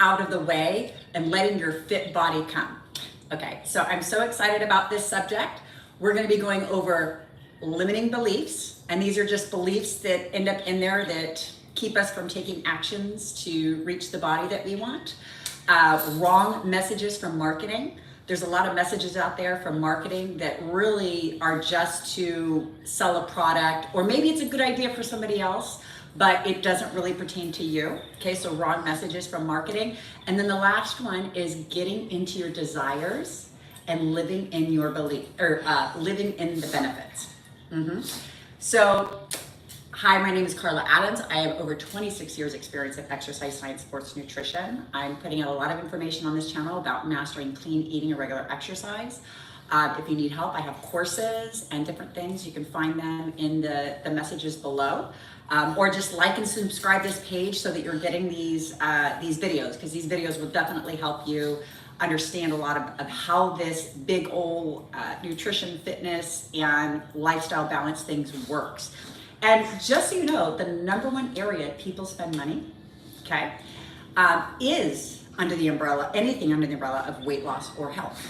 out of the way and letting your fit body come. Okay, so I'm so excited about this subject. We're going to be going over limiting beliefs, and these are just beliefs that end up in there that keep us from taking actions to reach the body that we want. Wrong messages from marketing. There's a lot of messages out there from marketing that really are just to sell a product, or maybe it's a good idea for somebody else, but it doesn't really pertain to you. Okay, so wrong messages from marketing. And then the last one is getting into your desires and living in your belief, or living in the benefits. So, hi, my name is Karla Adams. I have over 26 years experience in exercise science, sports nutrition. I'm putting out a lot of information on this channel about mastering clean eating and regular exercise. If you need help, I have courses and different things. You can find them in the messages below. Or just like and subscribe this page so that you're getting these videos, because these videos will definitely help you understand a lot of how this big old nutrition, fitness, and lifestyle balance things works. And just so you know, the number one area people spend money, okay, is under the umbrella, anything under the umbrella of weight loss or health.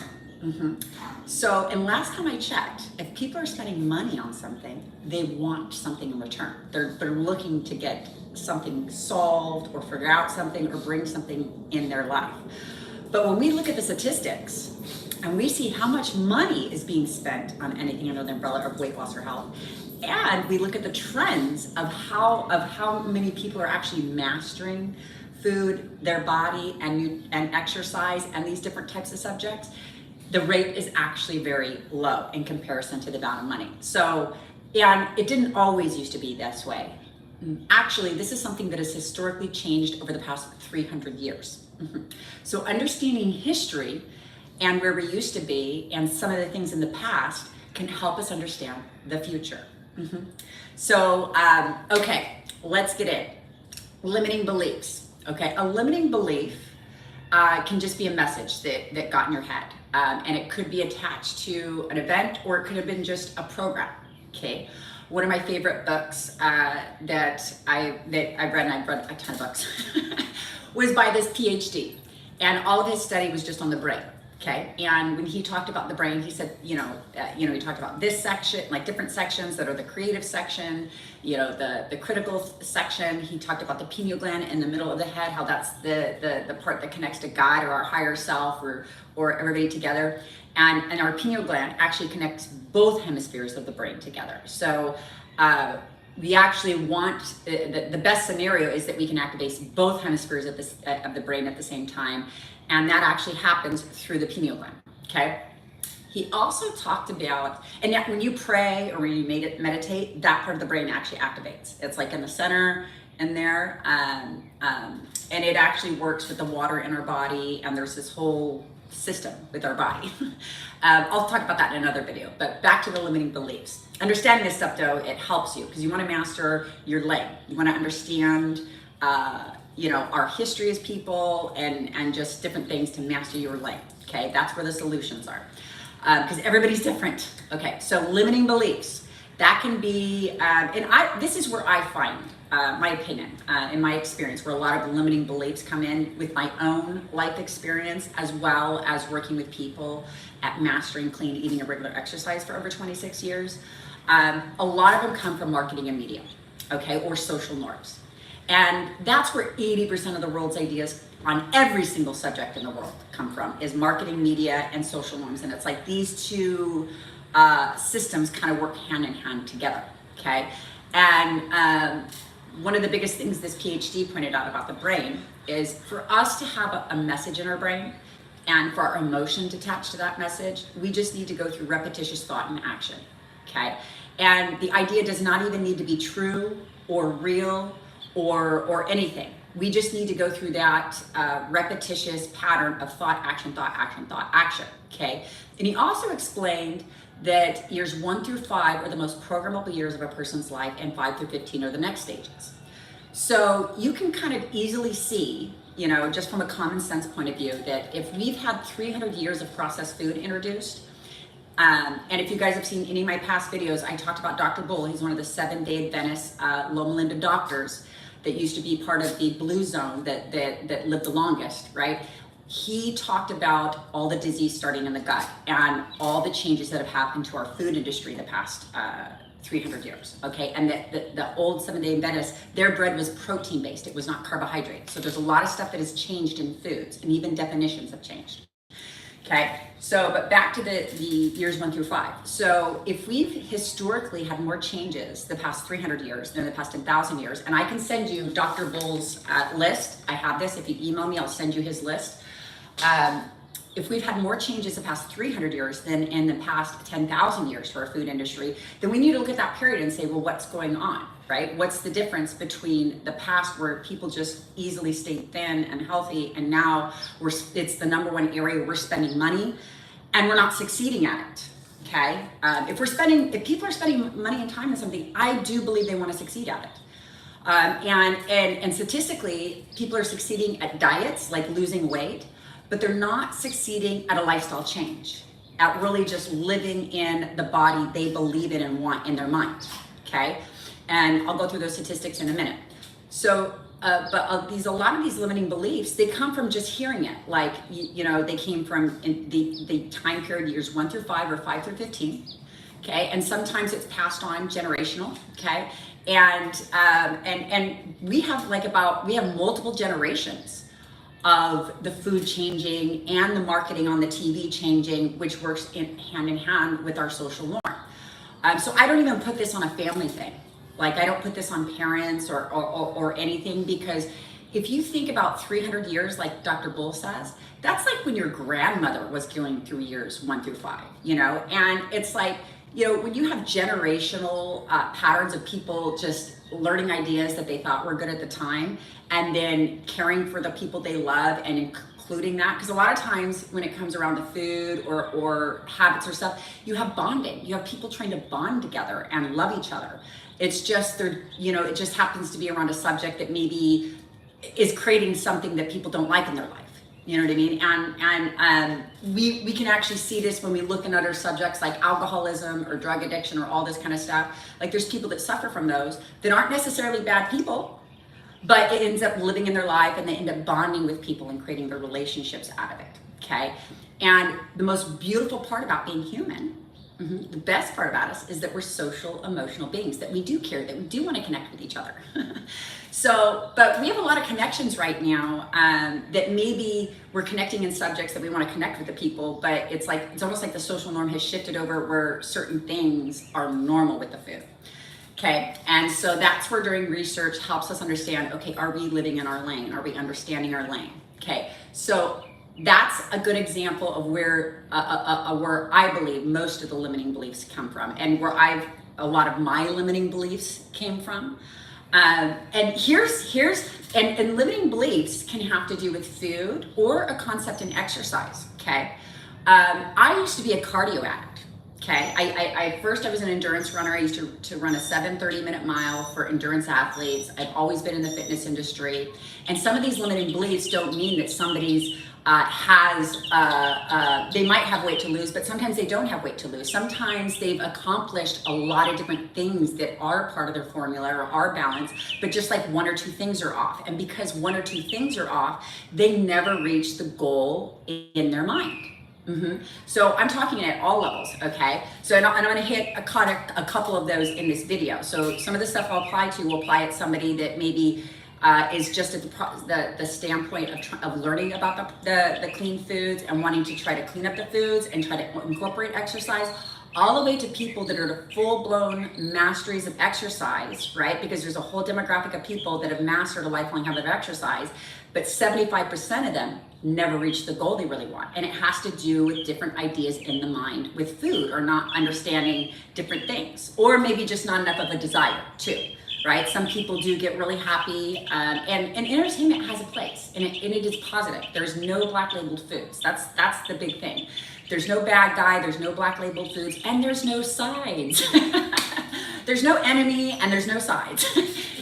So, and last time I checked, if people are spending money on something, they want something in return. They're looking to get something solved or figure out something or bring something in their life. But when we look at the statistics and we see how much money is being spent on anything under the umbrella of weight loss or health, and we look at the trends of how many people are actually mastering food, their body, and exercise, and these different types of subjects, the rate is actually very low in comparison to the amount of money. So, and it didn't always used to be this way. Actually, this is something that has historically changed over the past 300 years. So understanding history and where we used to be and some of the things in the past can help us understand the future. So, okay, let's get in. Limiting beliefs. Okay, a limiting belief can just be a message that got in your head. And it could be attached to an event, or it could have been just a program. Okay, one of my favorite books that I've read, and I've read a ton of books, was by this PhD, and all of his study was just on the brain. Okay, and when he talked about the brain, he said, he talked about this section, like different sections that are the creative section, the critical section. He talked about the pineal gland in the middle of the head, how that's the part that connects to God or our higher self or everybody together. And our pineal gland actually connects both hemispheres of the brain together. So we actually want, the best scenario is that we can activate both hemispheres of the brain at the same time. And that actually happens through the pineal gland, okay? He also talked about, and when you pray or when you meditate, that part of the brain actually activates. It's like in the center in there, and it actually works with the water in our body, and there's this whole system with our body. I'll talk about that in another video, but back to the limiting beliefs. Understanding this stuff though, it helps you because you want to master your leg. You want to understand our history as people and just different things to master your life. Okay, that's where the solutions are, because everybody's different. Okay, so limiting beliefs, that can be, this is where I find, my opinion, in my experience, where a lot of limiting beliefs come in with my own life experience, as well as working with people at mastering clean eating and regular exercise for over 26 years. A lot of them come from marketing and media, okay, or social norms. And that's where 80% of the world's ideas on every single subject in the world come from, is marketing, media, and social norms. And it's like these two systems kind of work hand in hand together, okay? And one of the biggest things this PhD pointed out about the brain is for us to have a message in our brain and for our emotions attached to that message, we just need to go through repetitious thought and action, okay? And the idea does not even need to be true or real or anything. We just need to go through that repetitious pattern of thought, action, thought, action, thought, action, okay? And he also explained that years 1 through 5 are the most programmable years of a person's life, and 5 through 15 are the next stages. So you can kind of easily see, just from a common sense point of view, that if we've had 300 years of processed food introduced, and if you guys have seen any of my past videos, I talked about Dr. Bull. He's one of the 7-day Adventist Loma Linda doctors that used to be part of the blue zone that lived the longest, right? He talked about all the disease starting in the gut and all the changes that have happened to our food industry the past 300 years, okay? And the old Seventh-day Adventists, their bread was protein-based. It was not carbohydrate. So there's a lot of stuff that has changed in foods, and even definitions have changed. Okay, so, but back to the years 1 through 5. So if we've historically had more changes the past 300 years than the past 1,000 years, and I can send you Dr. Bull's list. I have this. If you email me, I'll send you his list. If we've had more changes the past 300 years than in the past 10,000 years for our food industry, then we need to look at that period and say, well, what's going on, right? What's the difference between the past where people just easily stayed thin and healthy, and now it's the number one area where we're spending money and we're not succeeding at it, okay? If people are spending money and time on something, I do believe they want to succeed at it. And statistically, people are succeeding at diets, like losing weight, but they're not succeeding at a lifestyle change, at really just living in the body they believe in and want in their mind, okay? And I'll go through those statistics in a minute. So, but a lot of these limiting beliefs, they come from just hearing it. Like, they came from in the time period years 1 through 5 or 5 through 15, okay? And sometimes it's passed on generational, okay? And we have we have multiple generations of the food changing and the marketing on the TV changing, which works hand in hand with our social norm. So I don't even put this on a family thing. Like, I don't put this on parents or anything, because if you think about 300 years, like Dr. Bull says, that's like when your grandmother was going through years 1 through 5, and it's like, when you have generational patterns of people just learning ideas that they thought were good at the time, and then caring for the people they love and including that, because a lot of times when it comes around to food or habits or stuff, you have bonding. You have people trying to bond together and love each other. It's just it just happens to be around a subject that maybe is creating something that people don't like in their life. You know what I mean? And we can actually see this when we look at other subjects like alcoholism or drug addiction or all this kind of stuff. Like, there's people that suffer from those that aren't necessarily bad people, but it ends up living in their life, and they end up bonding with people and creating their relationships out of it, okay? And the most beautiful part about being human, the best part about us, is that we're social, emotional beings, that we do care, that we do want to connect with each other. So, but we have a lot of connections right now that maybe we're connecting in subjects that we want to connect with the people, but it's almost like the social norm has shifted over where certain things are normal with the food. Okay, and so that's where doing research helps us understand, okay, are we living in our lane? Are we understanding our lane? Okay, so that's a good example of where I believe most of the limiting beliefs come from, and where a lot of my limiting beliefs came from. And limiting beliefs can have to do with food or a concept in exercise, okay? I used to be a cardio addict. Okay, I first was an endurance runner. I used to run a 7:30-minute mile for endurance athletes. I've always been in the fitness industry. And some of these limiting beliefs don't mean that somebody's they might have weight to lose, but sometimes they don't have weight to lose. Sometimes they've accomplished a lot of different things that are part of their formula or are balanced, but just like 1 or 2 things are off. And because 1 or 2 things are off, they never reach the goal in their mind. So I'm talking at all levels, okay? So and I'm going to hit a couple of those in this video. So some of the stuff I'll apply to will apply at somebody that maybe is just at the standpoint of learning about the clean foods and wanting to try to clean up the foods and try to incorporate exercise, all the way to people that are the full-blown masteries of exercise, right? Because there's a whole demographic of people that have mastered a lifelong habit of exercise, but 75% of them never reach the goal they really want. And it has to do with different ideas in the mind with food, or not understanding different things, or maybe just not enough of a desire too, right? Some people do get really happy, and entertainment has a place, and it is positive. There's no black labeled foods. That's the big thing. There's no bad guy, there's no black labeled foods, and there's no sides. There's no enemy and there's no sides.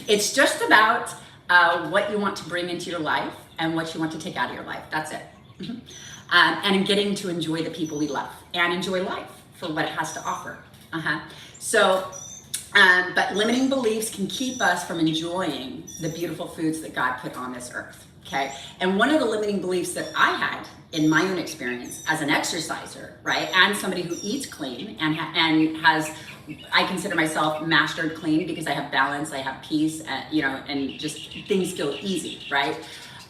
It's just about what you want to bring into your life and what you want to take out of your life. That's it. And getting to enjoy the people we love and enjoy life for what it has to offer. So But limiting beliefs can keep us from enjoying the beautiful foods that God put on this earth. Okay. And one of the limiting beliefs that I had in my own experience as an exerciser, right, and somebody who eats clean and has, I consider myself mastered clean because I have balance, I have peace, and just things feel easy, right?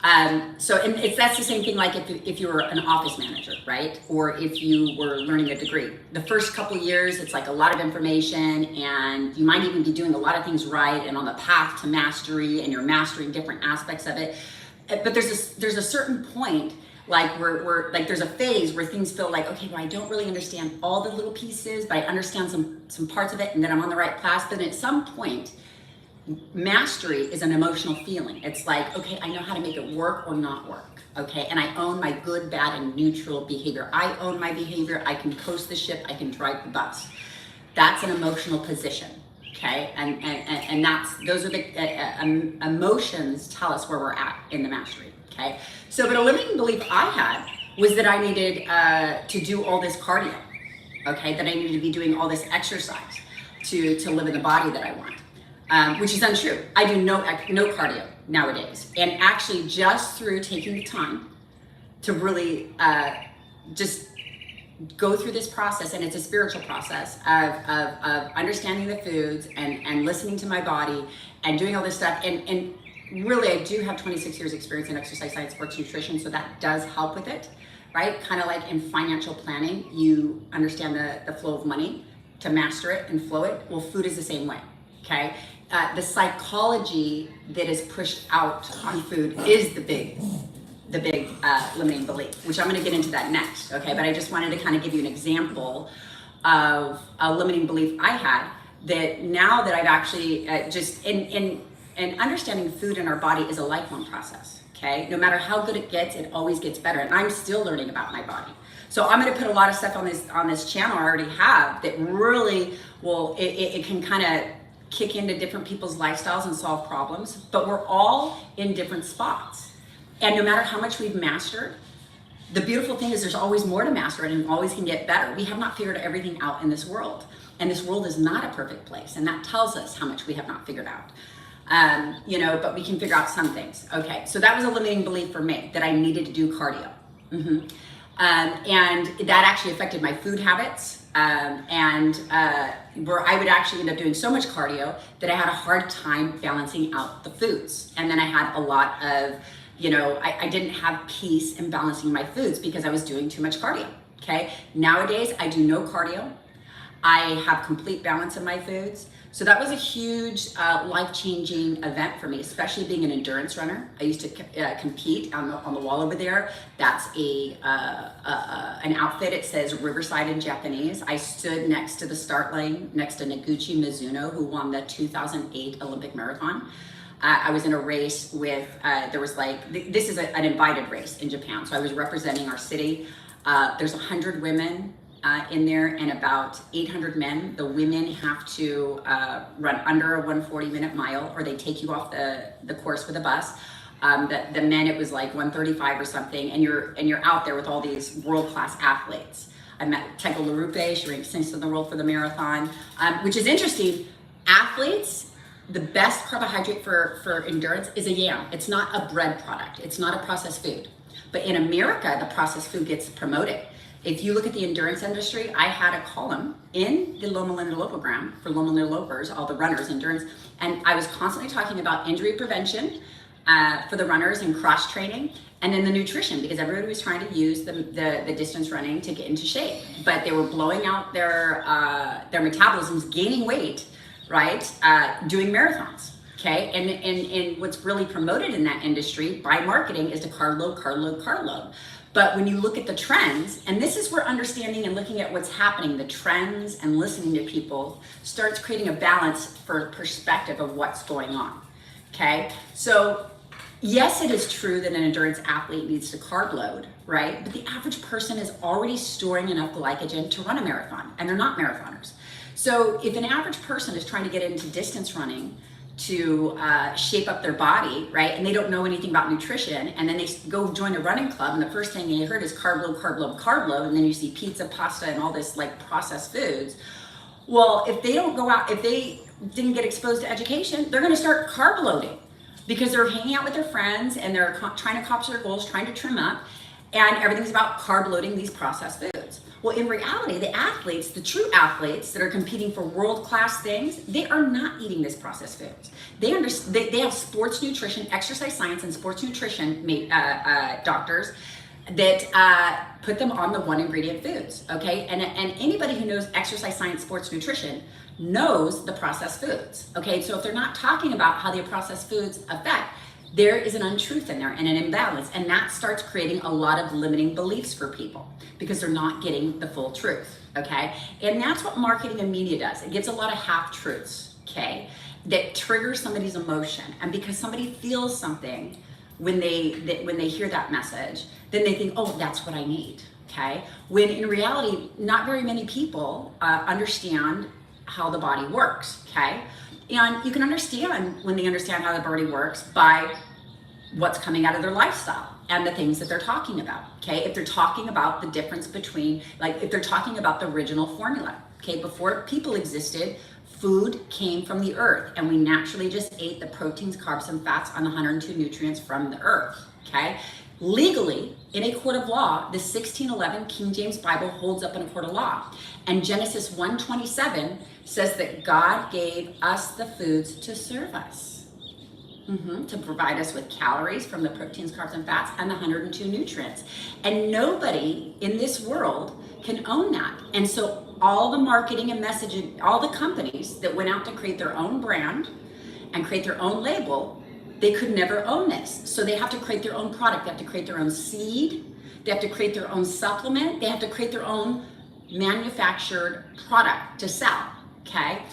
That's the same thing like if you were an office manager, right? Or if you were learning a degree. The first couple of years, it's like a lot of information and you might even be doing a lot of things right and on the path to mastery and you're mastering different aspects of it. But there's a certain point like we're like there's a phase where things feel like, okay, well, I don't really understand all the little pieces, but I understand some parts of it and then I'm on the right path. But at some point, mastery is an emotional feeling. It's like, okay, I know how to make it work or not work. Okay, and I own my good, bad, and neutral behavior. I own my behavior. I can coast the ship. I can drive the bus. That's an emotional position. Okay, and those are the emotions tell us where we're at in the mastery. Okay, so but a limiting belief I had was that I needed to do all this cardio. Okay, that I needed to be doing all this exercise to live in the body that I want, which is untrue. I do no cardio nowadays, and actually just through taking the time to really just go through this process, and it's a spiritual process of understanding the foods and listening to my body and doing all this stuff. And really, I do have 26 years experience in exercise science, sports nutrition, so that does help with it, right? Kind of like in financial planning, you understand the flow of money to master it and flow it. Well, food is the same way, okay? The psychology that is pushed out on food is the big limiting belief, which I'm going to get into that next, okay? But I just wanted to kind of give you an example of a limiting belief I had that now that I've actually just in understanding food in our body is a lifelong process, okay? No matter how good it always gets better, and I'm still learning about my body. So I'm going to put a lot of stuff on this channel I already have that really will it can kind of kick into different people's lifestyles and solve problems, but we're all in different spots. And no matter how much we've mastered, the beautiful thing is there's always more to master and always can get better. We have not figured everything out in this world. And this world is not a perfect place. And that tells us how much we have not figured out. But we can figure out some things. Okay, so that was a limiting belief for me, that I needed to do cardio. And that actually affected my food habits. Where I would actually end up doing so much cardio that I had a hard time balancing out the foods. And then I had a lot of I didn't have peace in balancing my foods because I was doing too much cardio, okay? Nowadays, I do no cardio. I have complete balance in my foods. So that was a huge life-changing event for me, especially being an endurance runner. I used to compete on the wall over there. That's an outfit. It says Riverside in Japanese. I stood next to the start line, next to Noguchi Mizuno, who won the 2008 Olympic Marathon. I was in a race with, this is an invited race in Japan. So I was representing our city. There's 100 women in there and about 800 men. The women have to run under a 140-minute mile or they take you off the course with a bus. The men, it was like 135 or something. And you're out there with all these world-class athletes. I met Tekel Larupe, she ranked 6th in the world for the marathon, which is interesting. Athletes, the best carbohydrate for endurance is a yam. It's not a bread product. It's not a processed food. But in America, the processed food gets promoted. If you look at the endurance industry, I had a column in the Loma Linda Lopogram for Loma Linda Lopers, all the runners, endurance, and I was constantly talking about injury prevention for the runners and cross training, and then the nutrition, because everybody was trying to use the distance running to get into shape, but they were blowing out their metabolisms, gaining weight, right, doing marathons, okay? And what's really promoted in that industry by marketing is to carb load. But when you look at the trends, and this is where understanding and looking at what's happening, the trends and listening to people starts creating a balance for perspective of what's going on, okay? So yes, it is true that an endurance athlete needs to carb load, right? But the average person is already storing enough glycogen to run a marathon, and they're not marathoners. So if an average person is trying to get into distance running to shape up their body, right, and they don't know anything about nutrition, and then they go join a running club, and the first thing they heard is carb load, and then you see pizza, pasta, and all this like processed foods. Well, if they don't go out, if they didn't get exposed to education, they're going to start carb loading because they're hanging out with their friends and they're trying to accomplish their goals, trying to trim up, and everything's about carb loading these processed foods. Well, in reality, the athletes, the true athletes that are competing for world-class things, they are not eating this processed foods. They have sports nutrition, exercise science, and sports nutrition doctors that put them on the one ingredient foods, okay? And anybody who knows exercise science, sports nutrition knows the processed foods, okay? So if they're not talking about how the processed foods affect, there is an untruth in there and an imbalance, and that starts creating a lot of limiting beliefs for people because they're not getting the full truth, okay? And that's what marketing and media does. It gives a lot of half-truths, okay, that triggers somebody's emotion. And because somebody feels something when they hear that message, then they think, oh, that's what I need, okay? When in reality, not very many people understand how the body works, okay? And you can understand when they understand how the body works by what's coming out of their lifestyle and the things that they're talking about, okay? If they're talking about the difference between, like if they're talking about the original formula, okay? Before people existed, food came from the earth and we naturally just ate the proteins, carbs, and fats on the 102 nutrients from the earth, okay? Legally, in a court of law, the 1611 King James Bible holds up in a court of law. And Genesis 1:27 says that God gave us the foods to serve us, to provide us with calories from the proteins, carbs, and fats, and the 102 nutrients. And nobody in this world can own that. And so all the marketing and messaging, all the companies that went out to create their own brand and create their own label, they could never own this. So they have to create their own product. They have to create their own seed. They have to create their own supplement. They have to create their own manufactured product to sell, okay?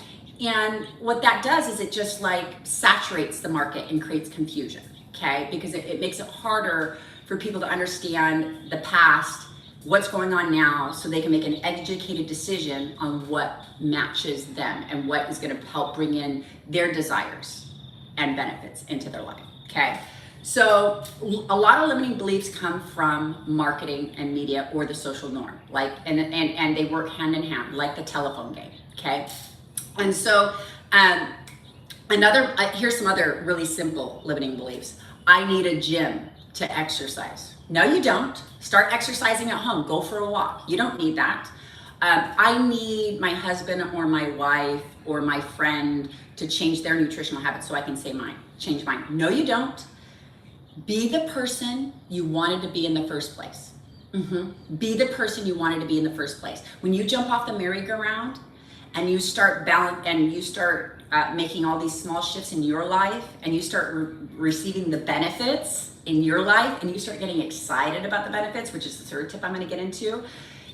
And what that does is it just like saturates the market and creates confusion, okay? Because it makes it harder for people to understand the past, what's going on now, so they can make an educated decision on what matches them and what is gonna help bring in their desires and benefits into their life, okay? So a lot of limiting beliefs come from marketing and media or the social norm, like, and they work hand in hand, like the telephone game, okay? And so here's some other really simple limiting beliefs. I need a gym to exercise. No, you don't. Start exercising at home. Go for a walk. You don't need that. I need my husband or my wife or my friend to change their nutritional habits so I can change mine. No, you don't. Be the person you wanted to be in the first place. Be the person you wanted to be in the first place. When you jump off the merry-go-round and you start making all these small shifts in your life and you start receiving the benefits in your life and you start getting excited about the benefits, which is the third tip I'm going to get into,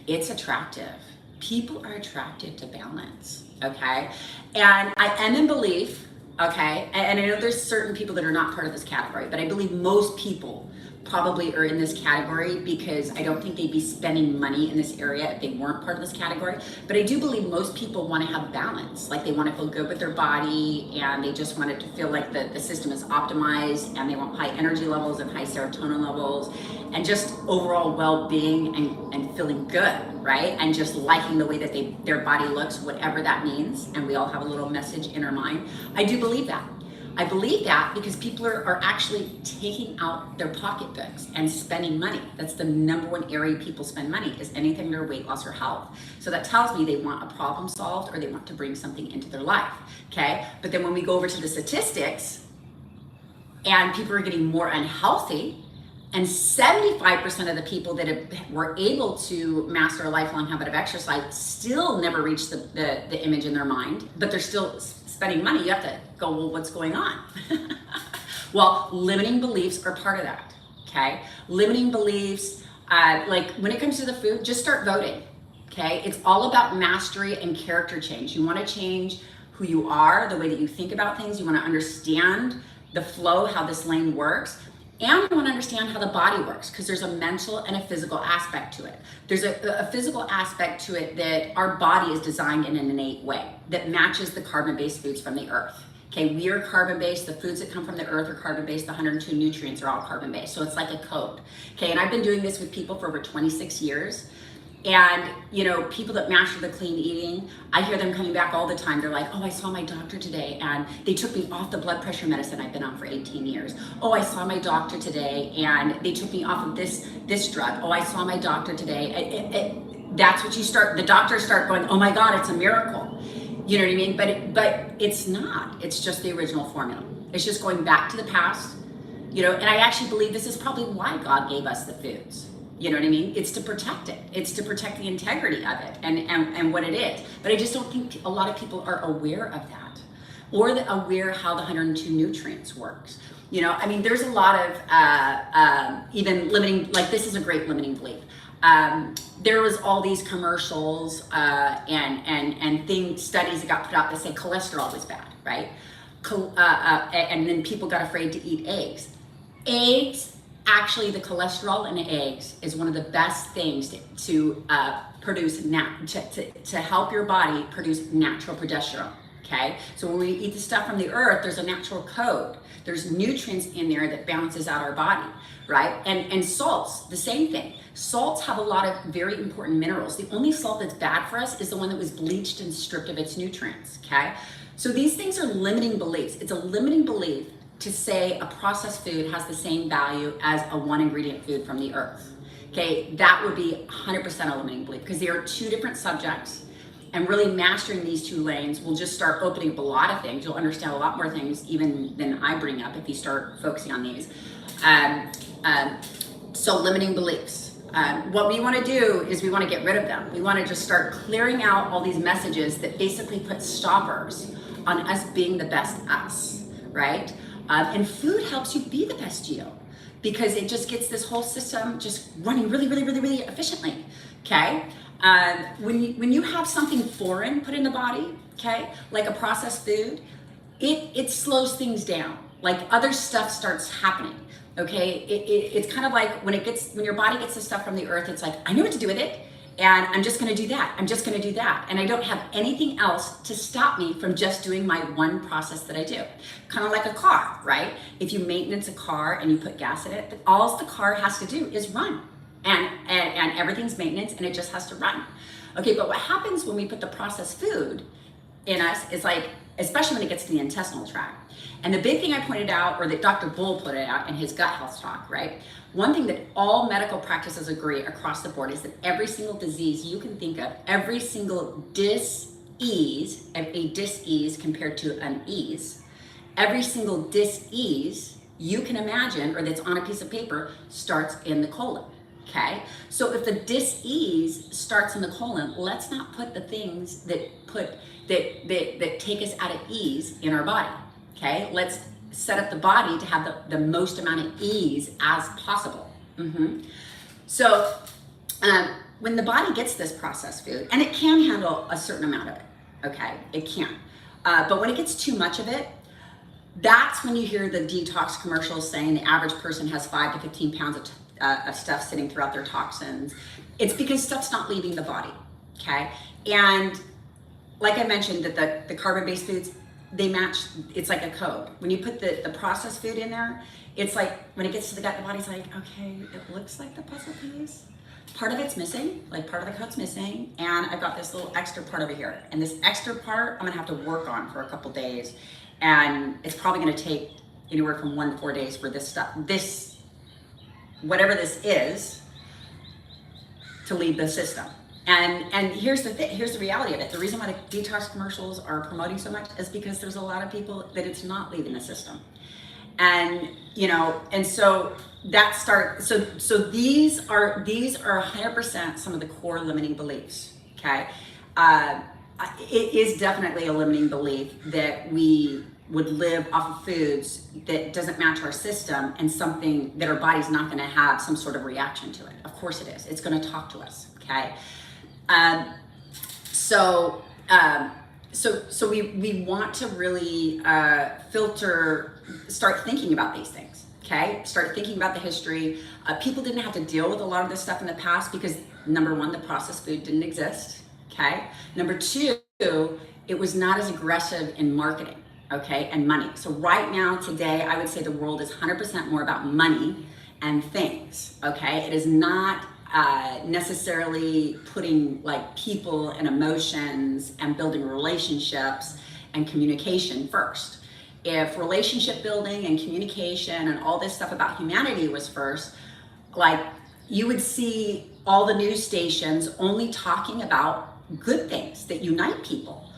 it's attractive. People are attracted to balance, okay? And I am in belief, okay, and I know there's certain people that are not part of this category, but I believe most people probably are in this category because I don't think they'd be spending money in this area if they weren't part of this category. But I do believe most people want to have balance, like they want to feel good with their body and they just want it to feel like the system is optimized and they want high energy levels and high serotonin levels and just overall well-being and feeling good, right? And just liking the way that their body looks, whatever that means. And we all have a little message in our mind. I do believe that. I believe that because people are actually taking out their pocketbooks and spending money. That's the number one area people spend money, is anything their weight loss or health. So that tells me they want a problem solved or they want to bring something into their life, okay? But then when we go over to the statistics and people are getting more unhealthy, and 75% of the people that were able to master a lifelong habit of exercise still never reach the image in their mind, but they're still spending money. You have to go, well, what's going on? Well, limiting beliefs are part of that, okay? Limiting beliefs, like when it comes to the food, just start voting, okay? It's all about mastery and character change. You wanna change who you are, the way that you think about things. You wanna understand the flow, how this lane works. And you want to understand how the body works, because there's a mental and a physical aspect to it. There's a physical aspect to it that our body is designed in an innate way that matches the carbon-based foods from the earth. Okay, we are carbon-based. The foods that come from the earth are carbon-based. The 102 nutrients are all carbon-based. So it's like a code. Okay, and I've been doing this with people for over 26 years. And, people that master the clean eating, I hear them coming back all the time. They're like, oh, I saw my doctor today and they took me off the blood pressure medicine I've been on for 18 years. Oh, I saw my doctor today and they took me off of this drug. Oh, I saw my doctor today. That's what the doctors start going, oh my God, it's a miracle. You know what I mean? But it's not. It's just the original formula. It's just going back to the past, and I actually believe this is probably why God gave us the foods. You know what I mean? It's to protect it. It's to protect the integrity of it and what it is. But I just don't think a lot of people are aware of that, or aware how the 102 nutrients works. There's a lot of even limiting, like this is a great limiting belief. There was all these commercials and studies that got put out that said cholesterol was bad, right? And then people got afraid to eat eggs. Actually, the cholesterol in eggs is one of the best things to produce, to help your body produce natural progesterone, okay? So when we eat the stuff from the earth, there's a natural code. There's nutrients in there that balances out our body, right? And salts, the same thing. Salts have a lot of very important minerals. The only salt that's bad for us is the one that was bleached and stripped of its nutrients, okay? So these things are limiting beliefs. It's a limiting belief to say a processed food has the same value as a one ingredient food from the earth. Okay, that would be 100% a limiting belief, because they are two different subjects, and really mastering these two lanes will just start opening up a lot of things. You'll understand a lot more things even than I bring up if you start focusing on these. So limiting beliefs. What we want to do is we want to get rid of them. We want to just start clearing out all these messages that basically put stoppers on us being the best us, right? And food helps you be the best you, because it just gets this whole system just running really, really, really, really efficiently, okay? When you have something foreign put in the body, okay, like a processed food, it slows things down. Like other stuff starts happening, okay? It's kind of like when your body gets the stuff from the earth, it's like, I know what to do with it, and I'm just gonna do that. I'm just gonna do that. And I don't have anything else to stop me from just doing my one process that I do. Kind of like a car, right? If you maintenance a car and you put gas in it, all the car has to do is run. And everything's maintenance and it just has to run. Okay, but what happens when we put the processed food in us is like, especially when it gets to the intestinal tract. And the big thing I pointed out, or that Dr. Bull put it out in his gut health talk, right? One thing that all medical practices agree across the board is that every single disease you can think of, every single dis-ease, a dis-ease compared to an ease, every single dis-ease you can imagine, or that's on a piece of paper, starts in the colon, okay? So if the dis-ease starts in the colon, let's not put the things that take us out of ease in our body, okay? Let's set up the body to have the most amount of ease as possible. So when the body gets this processed food, and it can handle a certain amount of it, okay, it can. But when it gets too much of it, that's when you hear the detox commercials saying the average person has 5 to 15 pounds of stuff sitting throughout their toxins. It's because stuff's not leaving the body, okay? And like I mentioned, that the carbon-based foods, they match, it's like a code. When you put the processed food in there, it's like, when it gets to the gut, the body's like, okay, it looks like the puzzle piece. Part of it's missing, like part of the code's missing, and I've got this little extra part over here. And this extra part, I'm gonna have to work on for a couple days. And it's probably gonna take anywhere from 1 to 4 days for this stuff, whatever this is, to leave the system. And here's the reality of it. The reason why the detox commercials are promoting so much is because there's a lot of people that it's not leaving the system. And and so that so these are 100% some of the core limiting beliefs, okay? It is definitely a limiting belief that we would live off of foods that doesn't match our system, and something that our body's not going to have some sort of reaction to it. Of course it is. It's going to talk to us, okay? So we want to really start thinking about these things, okay? Start thinking about the history. People didn't have to deal with a lot of this stuff in the past because, number one, the processed food didn't exist, okay? Number two, it was not as aggressive in marketing, okay, and money. So right now, today, I would say the world is 100% more about money and things, okay? It is not necessarily putting like people and emotions and building relationships and communication first. If relationship building and communication and all this stuff about humanity was first, like you would see all the news stations only talking about good things that unite people.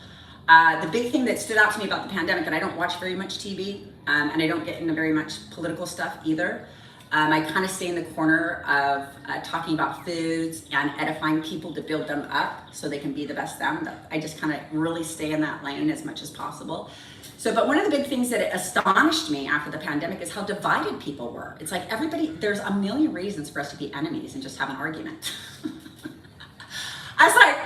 The big thing that stood out to me about the pandemic, and I don't watch very much TV, and I don't get into very much political stuff either. I kind of stay in the corner of talking about foods and edifying people to build them up so they can be the best them. I just kind of really stay in that lane as much as possible. So, but one of the big things that astonished me after the pandemic is how divided people were. It's like everybody, there's a million reasons for us to be enemies and just have an argument. I was like,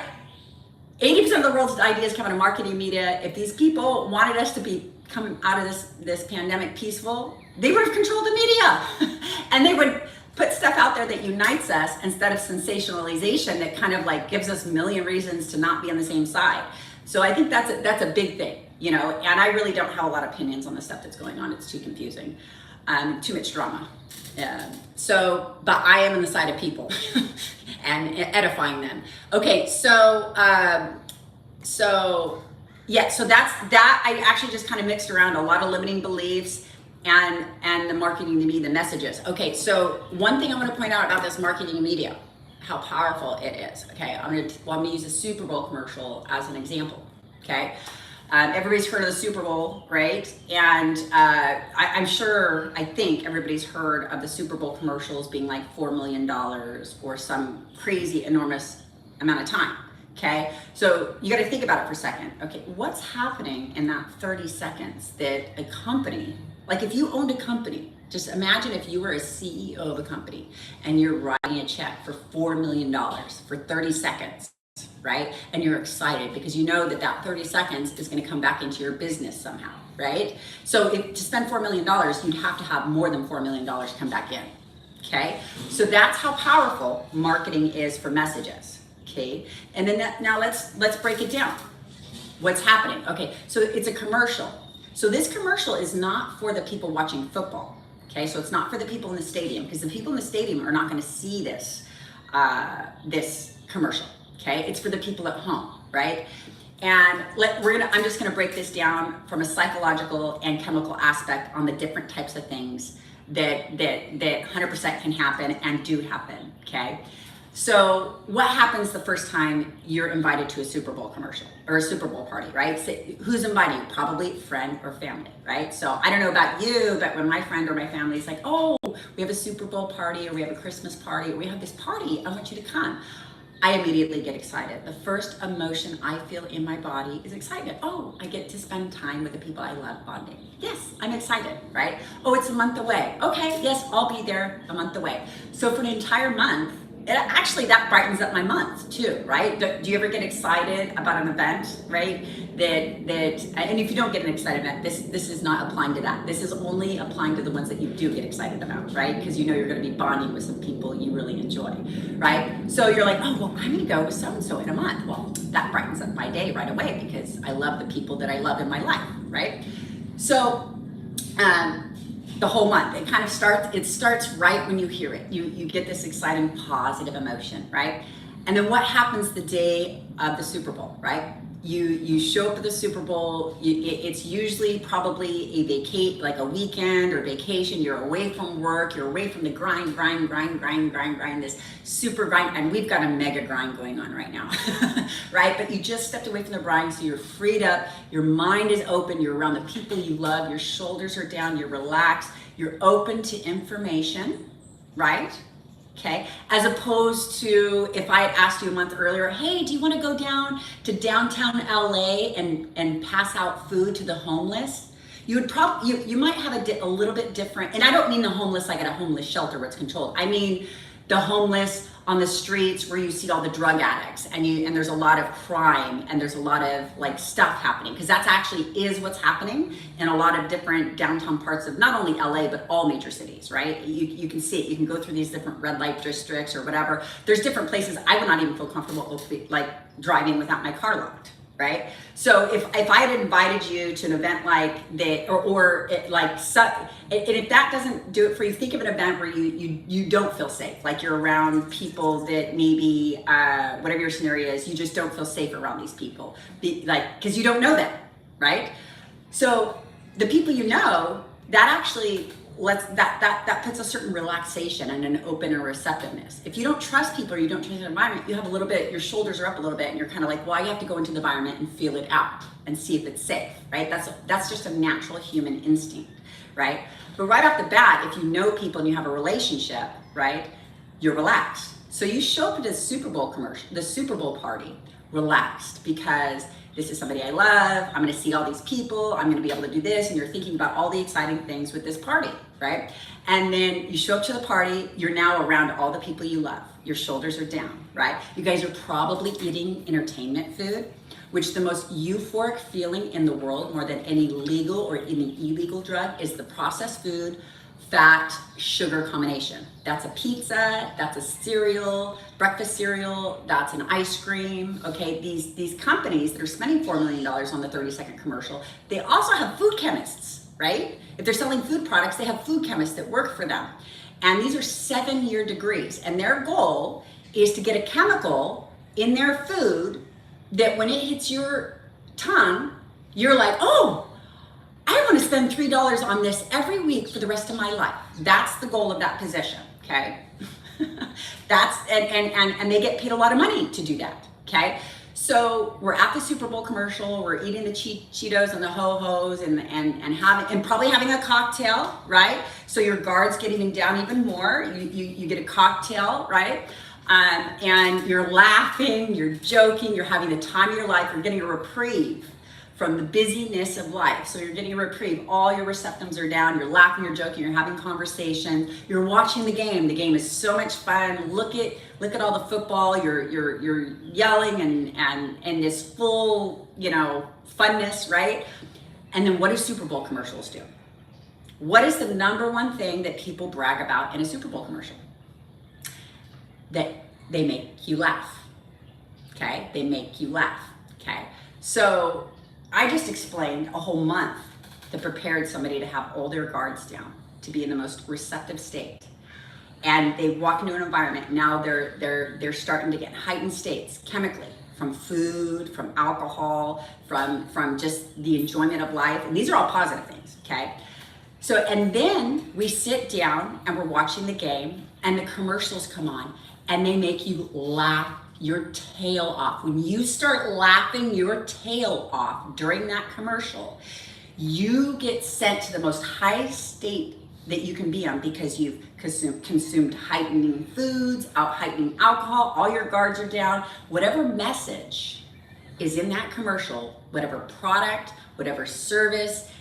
80% of the world's ideas come out of marketing media. If these people wanted us to be coming out of this pandemic peaceful, they would have controlled the media. And they would put stuff out there that unites us instead of sensationalization that kind of like gives us a million reasons to not be on the same side. So I think that's a big thing, you know, and I really don't have a lot of opinions on the stuff that's going on. It's too confusing, too much drama. But I am on the side of people and edifying them. Okay, so that's that. I actually just kind of mixed around a lot of limiting beliefs and the marketing to me, the messages. Okay, so one thing I want to point out about this marketing media, how powerful it is. Okay, I'm gonna use a Super Bowl commercial as an example. Okay, everybody's heard of the Super Bowl, right? And I think everybody's heard of the Super Bowl commercials being like $4 million or some crazy enormous amount of time. Okay, so you got to think about it for a second. Okay, what's happening in that 30 seconds that a company, like if you owned a company, just imagine if you were a CEO of a company and you're writing a check for $4 million for 30 seconds, right? And you're excited because you know that 30 seconds is going to come back into your business somehow, right? So to spend $4 million, you'd have to have more than $4 million come back in, okay? So that's how powerful marketing is for messages. Okay, and then now let's break it down. What's happening? Okay, so it's a commercial. So this commercial is not for the people watching football. Okay, so it's not for the people in the stadium because the people in the stadium are not going to see this commercial. Okay, it's for the people at home, right? And I'm just gonna break this down from a psychological and chemical aspect on the different types of things that 100% can happen and do happen. Okay. So what happens the first time you're invited to a Super Bowl commercial or a Super Bowl party, right? So who's inviting you? Probably friend or family, right? So I don't know about you, but when my friend or my family is like, oh, we have a Super Bowl party or we have a Christmas party or we have this party, I want you to come. I immediately get excited. The first emotion I feel in my body is excitement. Oh, I get to spend time with the people I love bonding. Yes, I'm excited, right? Oh, it's a month away. Okay, yes, I'll be there a month away. So for an entire month, that brightens up my month too, right? Do you ever get excited about an event, right? And if you don't get an excited event, this is not applying to that. This is only applying to the ones that you do get excited about, right? Because you know you're going to be bonding with some people you really enjoy, right? So you're like, oh, well, I'm going to go with so-and-so in a month. Well, that brightens up my day right away because I love the people that I love in my life, right? So, the whole month, it starts right when you hear it. You get this exciting, positive emotion, right? And then what happens the day of the Super Bowl, right? You show up at the Super Bowl. It's usually probably like a weekend or vacation. You're away from work. You're away from the grind, this super grind. And we've got a mega grind going on right now, right? But you just stepped away from the grind, so you're freed up. Your mind is open. You're around the people you love. Your shoulders are down. You're relaxed. You're open to information, right? Okay, as opposed to if I had asked you a month earlier, hey, do you want to go down to downtown LA and pass out food to the homeless? You would probably, you might have a little bit different, and I don't mean the homeless like at a homeless shelter where it's controlled. I mean the homeless on the streets where you see all the drug addicts and there's a lot of crime and there's a lot of like stuff happening, because that's actually is what's happening in a lot of different downtown parts of not only LA but all major cities, right? You can see it. You can go through these different red light districts or whatever. There's different places I would not even feel comfortable like driving without my car locked, right? So if I had invited you to an event like that, or if that doesn't do it for you, think of an event where you don't feel safe, like you're around people that maybe, whatever your scenario is, you just don't feel safe around these people, because you don't know them, right? So the people you know, that actually that puts a certain relaxation and an open and receptiveness. If you don't trust people or you don't trust the environment, you have a little bit, your shoulders are up a little bit, and you're kind of like, well, you have to go into the environment and feel it out and see if it's safe, right? That's just a natural human instinct, right? But right off the bat, if you know people and you have a relationship, right, you're relaxed. So you show up at the Super Bowl the Super Bowl party, relaxed, because this is somebody I love, I'm gonna see all these people, I'm gonna be able to do this, and you're thinking about all the exciting things with this party, right? And then you show up to the party, you're now around all the people you love. Your shoulders are down, right? You guys are probably eating entertainment food, which the most euphoric feeling in the world, more than any legal or any illegal drug, is the processed food, fat, sugar combination. That's a pizza, that's a cereal, breakfast cereal, that's an ice cream, okay? These companies that are spending $4 million on the 30-second commercial, they also have food chemists, right? If they're selling food products, they have food chemists that work for them. And these are 7-year degrees, and their goal is to get a chemical in their food that when it hits your tongue, you're like, oh, I want to spend $3 on this every week for the rest of my life. That's the goal of that position, okay? And they get paid a lot of money to do that, okay? So we're at the Super Bowl commercial, we're eating the Cheetos and the Ho-Hos and probably having a cocktail, right? So your guards get even down even more. You get a cocktail, right? And you're laughing, you're joking, you're having the time of your life, you're getting a reprieve from the busyness of life. So you're getting a reprieve. All your receptums are down. You're laughing, you're joking, you're having conversation. You're watching the game. The game is so much fun. Look at all the football. You're yelling and this full, funness, right? And then what do Super Bowl commercials do? What is the number one thing that people brag about in a Super Bowl commercial? That they make you laugh. Okay? They make you laugh. Okay? So I just explained a whole month that prepared somebody to have all their guards down, to be in the most receptive state. And they walk into an environment, now they're starting to get heightened states chemically, from food, from alcohol, from just the enjoyment of life. And these are all positive things, okay? So, and then we sit down and we're watching the game and the commercials come on and they make you laugh your tail off. When you start laughing your tail off during that commercial, you get sent to the most high state that you can be on because you've consumed heightening foods, heightening alcohol, all your guards are down. Whatever message is in that commercial, whatever product, whatever service,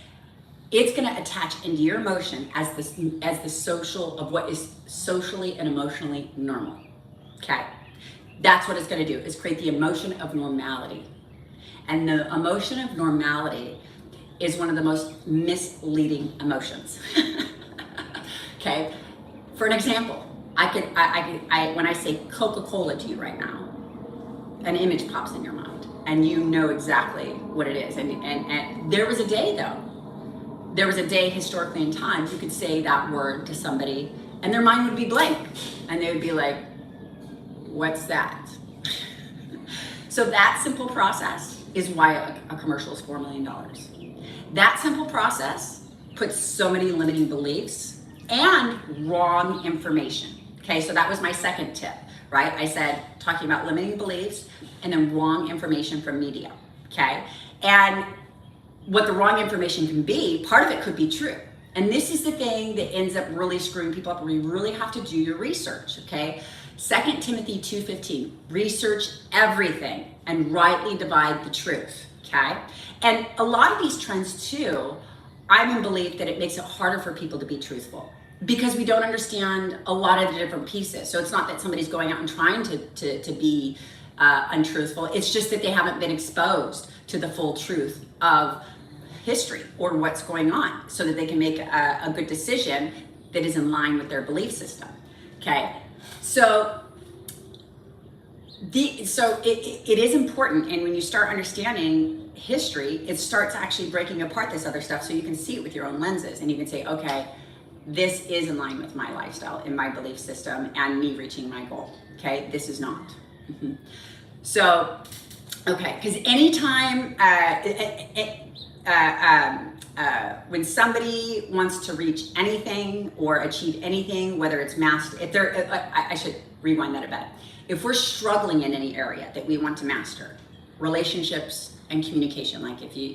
it's gonna attach into your emotion as the social of what is socially and emotionally normal, okay? That's what it's gonna do, is create the emotion of normality. And the emotion of normality is one of the most misleading emotions. Okay, for an example, when I say Coca-Cola to you right now, an image pops in your mind and you know exactly what it is. And there was a day though, there was a day historically in time, you could say that word to somebody and their mind would be blank and they would be like, what's that? So that simple process is why a commercial is $4 million. That simple process puts so many limiting beliefs and wrong information. Okay, so that was my second tip, right? I said, talking about limiting beliefs and then wrong information from media, okay? And what the wrong information can be, part of it could be true. And this is the thing that ends up really screwing people up, where you really have to do your research, okay? 2 Timothy 2:15, research everything and rightly divide the truth, okay? And a lot of these trends too, I'm in belief that it makes it harder for people to be truthful because we don't understand a lot of the different pieces. So it's not that somebody's going out and trying to be untruthful, it's just that they haven't been exposed to the full truth of history or what's going on so that they can make a good decision that is in line with their belief system, okay? So So it is important, and when you start understanding history, it starts actually breaking apart this other stuff, so you can see it with your own lenses, and you can say, okay, this is in line with my lifestyle and my belief system and me reaching my goal. Okay, this is not. Mm-hmm. So, okay, because anytime when somebody wants to reach anything or achieve anything, whether it's master, if they're, I should rewind that a bit. If we're struggling in any area that we want to master, relationships and communication, like if you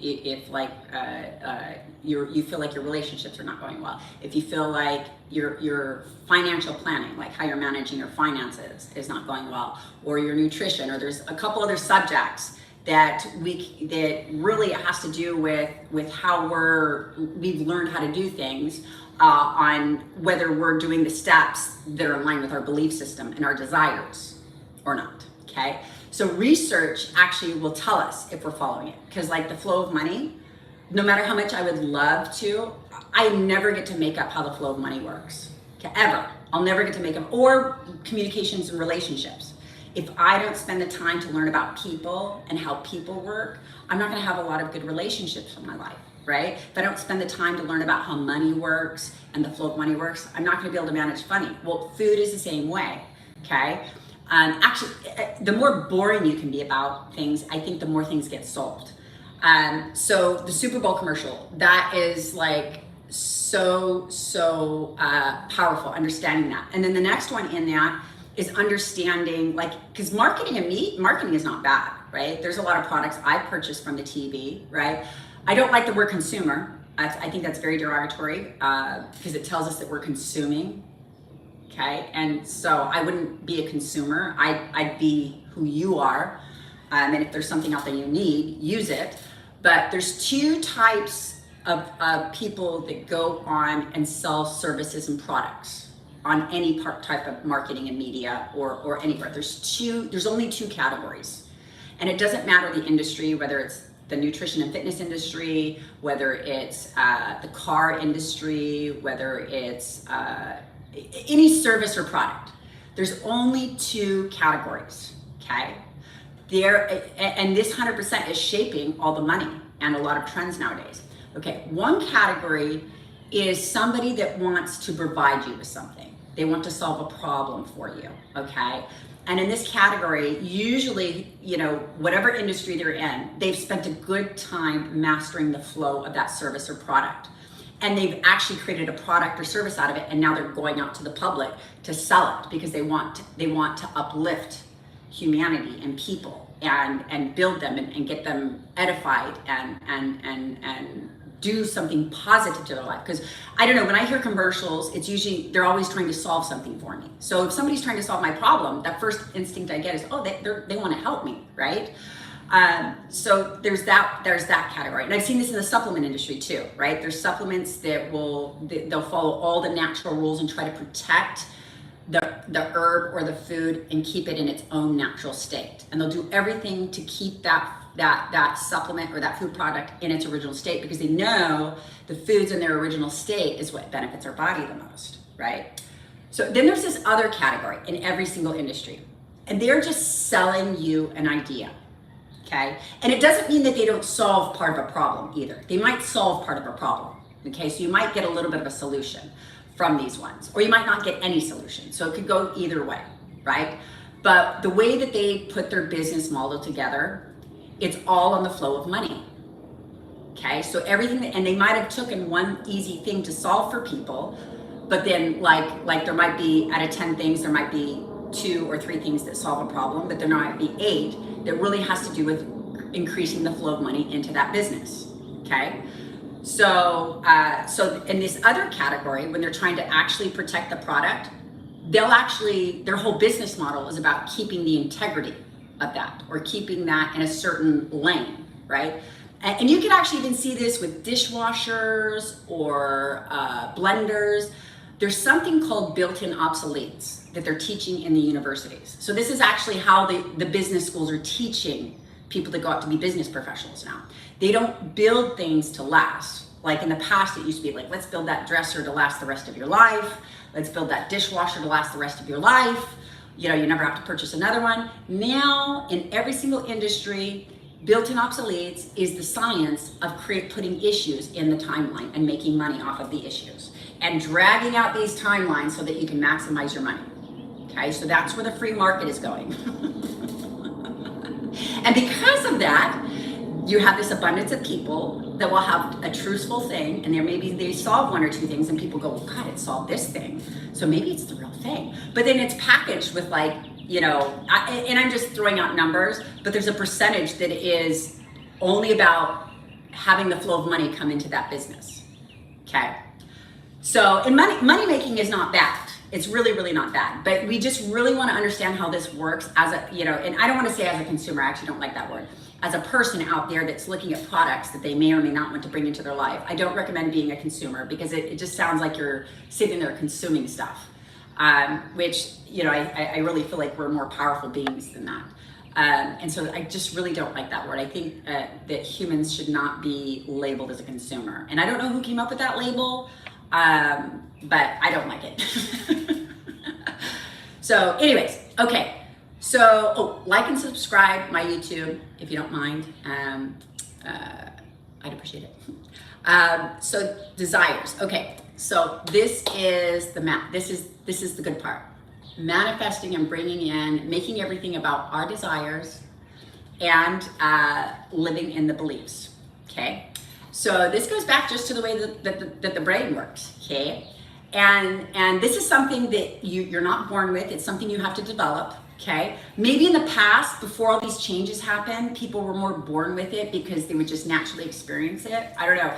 feel like your relationships are not going well, if you feel like your financial planning, like how you're managing your finances, is not going well, or your nutrition, or there's a couple other subjects that really has to do with how we've learned how to do things, on whether we're doing the steps that are in line with our belief system and our desires or not. Okay, so research actually will tell us if we're following it, because like the flow of money, no matter how much I would love to, I never get to make up how the flow of money works. Okay, ever. I'll never get to make up, or communications and relationships. If I don't spend the time to learn about people and how people work, I'm not going to have a lot of good relationships in my life, right? If I don't spend the time to learn about how money works and the flow of money works, I'm not going to be able to manage money. Well, food is the same way, okay? Actually, the more boring you can be about things, I think the more things get solved. So the Super Bowl commercial, that is like so powerful, understanding that. And then the next one in that is understanding, like, because marketing is not bad, right? There's a lot of products I purchased from the TV, right? I don't like the word consumer. I think that's very derogatory, because it tells us that we're consuming. Okay, and so I wouldn't be a consumer. I'd be who you are, and if there's something out there you need, use it. But there's two types of people that go on and sell services and products on any type of marketing and media or anywhere. There's only two categories, and it doesn't matter the industry, whether it's the nutrition and fitness industry, whether it's the car industry, whether it's any service or product. There's only two categories, okay? And this 100% is shaping all the money and a lot of trends nowadays. Okay, one category is somebody that wants to provide you with something. They want to solve a problem for you, okay? And in this category, usually, whatever industry they're in, they've spent a good time mastering the flow of that service or product. And they've actually created a product or service out of it, and now they're going out to the public to sell it, because they want to uplift humanity and people and build them and get them edified and do something positive to their life. Because I don't know, when I hear commercials, it's usually they're always trying to solve something for me. So if somebody's trying to solve my problem, that first instinct I get is, oh, they want to help me, right? So there's that category. And I've seen this in the supplement industry too, right? There's supplements that they'll follow all the natural rules and try to protect the herb or the food and keep it in its own natural state. And they'll do everything to keep that supplement or that food product in its original state, because they know the foods in their original state is what benefits our body the most, right? So then there's this other category in every single industry, and they're just selling you an idea. Okay, and it doesn't mean that they don't solve part of a problem either. They might solve part of a problem. Okay, so you might get a little bit of a solution from these ones, or you might not get any solution. So it could go either way, right? But the way that they put their business model together, it's all on the flow of money. Okay, so everything, and they might have taken one easy thing to solve for people, but then like there might be, out of 10 things, there might be 2 or 3 things that solve a problem, but there might be 8 that really has to do with increasing the flow of money into that business, okay? So in this other category, when they're trying to actually protect the product, their whole business model is about keeping the integrity of that, or keeping that in a certain lane, right? And you can actually even see this with dishwashers or blenders. There's something called built-in obsoletes that they're teaching in the universities. So this is actually how the business schools are teaching people to go out to be business professionals now. They don't build things to last. Like in the past, it used to be like, let's build that dresser to last the rest of your life. Let's build that dishwasher to last the rest of your life. you never have to purchase another one. Now, in every single industry, built-in obsoletes is the science of putting issues in the timeline and making money off of the issues and dragging out these timelines so that you can maximize your money. Okay, so that's where the free market is going. And because of that, you have this abundance of people that will have a truthful thing, and maybe they solve one or two things, and people go, well, God, it solved this thing, so maybe it's the real thing. But then it's packaged with like, and I'm just throwing out numbers, but there's a percentage that is only about having the flow of money come into that business. Okay, so and money making is not bad. It's really, really not bad. But we just really want to understand how this works as a, and I don't want to say as a consumer, I actually don't like that word. As a person out there that's looking at products that they may or may not want to bring into their life, I don't recommend being a consumer because it just sounds like you're sitting there consuming stuff, which, I really feel like we're more powerful beings than that. And so I just really don't like that word. I think that humans should not be labeled as a consumer. And I don't know who came up with that label, but I don't like it. So anyways, okay. So, like and subscribe my YouTube if you don't mind. I'd appreciate it. So desires. Okay. So this is the map. This is the good part. Manifesting and bringing in, making everything about our desires and living in the beliefs. Okay. So this goes back just to the way that the brain works. Okay. And this is something that you're not born with. It's something you have to develop. Okay, maybe in the past, before all these changes happened, people were more born with it because they would just naturally experience it. I don't know,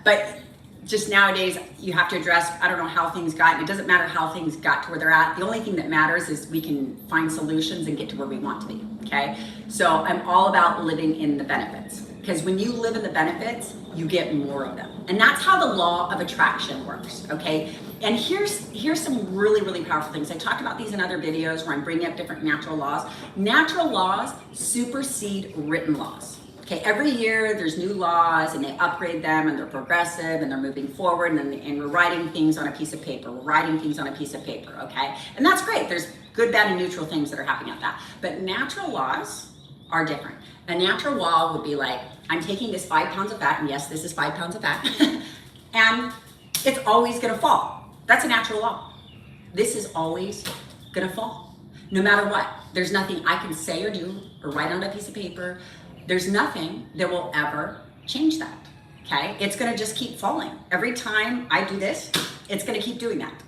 but just nowadays you have to address. I don't know how things got. It doesn't matter how things got to where they're at. The only thing that matters is we can find solutions and get to where we want to be. Okay, so I'm all about living in the benefits because when you live in the benefits, you get more of them, and that's how the law of attraction works. Okay. And here's some really, really powerful things. I talked about these in other videos where I'm bringing up different natural laws. Natural laws supersede written laws. Okay, every year there's new laws and they upgrade them and they're progressive and they're moving forward and we're writing things on a piece of paper. We're writing things on a piece of paper, okay? And that's great. There's good, bad, and neutral things that are happening at that. But natural laws are different. A natural law would be like, I'm taking this 5 pounds of fat, and yes, this is 5 pounds of fat, and it's always gonna fall. That's a natural law. This is always gonna fall, no matter what. There's nothing I can say or do or write on a piece of paper. There's nothing that will ever change that, okay? It's gonna just keep falling. Every time I do this, it's gonna keep doing that.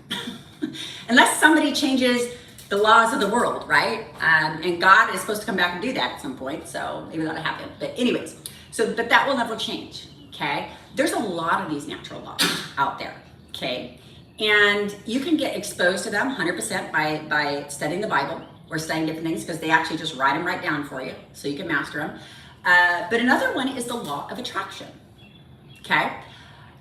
Unless somebody changes the laws of the world, right? And God is supposed to come back and do that at some point, so maybe that'll happen. But anyways, but that will never change, okay? There's a lot of these natural laws out there, okay? And you can get exposed to them 100% by studying the Bible or studying different things because they actually just write them right down for you so you can master them. But another one is the law of attraction, okay?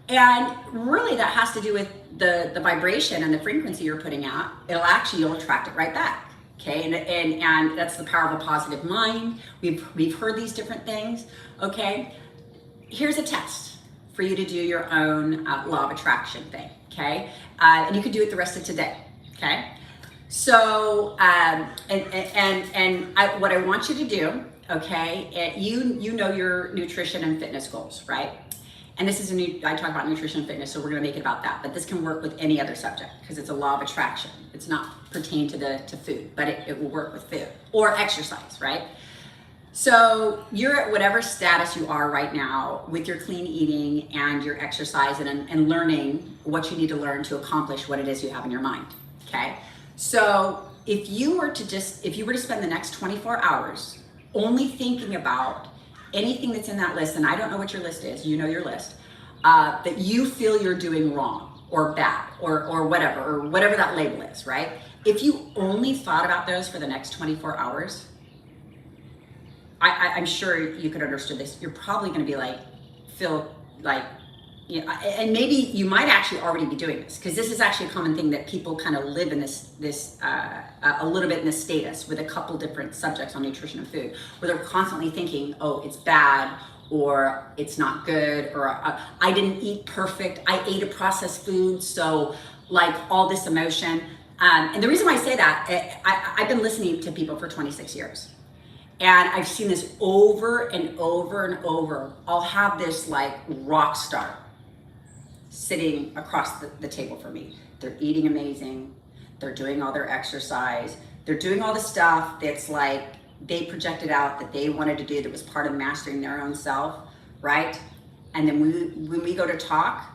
And really that has to do with the vibration and the frequency you're putting out. You'll attract it right back, okay? And that's the power of a positive mind. We've heard these different things, okay? Here's a test for you to do your own law of attraction thing. Okay, and you could do it the rest of today. Okay, so what I want you to do, okay, you know your nutrition and fitness goals, right? And this is I talk about nutrition and fitness, so we're going to make it about that. But this can work with any other subject because it's a law of attraction. It's not pertained to food, but it will work with food or exercise, right? So you're at whatever status you are right now with your clean eating and your exercise and learning what you need to learn to accomplish what it is you have in your mind, okay? So if you were to spend the next 24 hours only thinking about anything that's in that list, and I don't know what your list is, you know your list, that you feel you're doing wrong or bad or whatever that label is, right? If you only thought about those for the next 24 hours, I'm sure you could understand this. You're probably going to be feel like, and maybe you might actually already be doing this because this is actually a common thing that people kind of live in this a little bit in this status with a couple different subjects on nutrition and food, where they're constantly thinking, oh, it's bad, or it's not good, or I didn't eat perfect. I ate a processed food, so like all this emotion. And the reason why I say that, I've been listening to people for 26 years. And I've seen this over and over and over. I'll have this like rock star sitting across the table from me. They're eating amazing. They're doing all their exercise. They're doing all the stuff that's like they projected out that they wanted to do, that was part of mastering their own self, right? And then when we go to talk,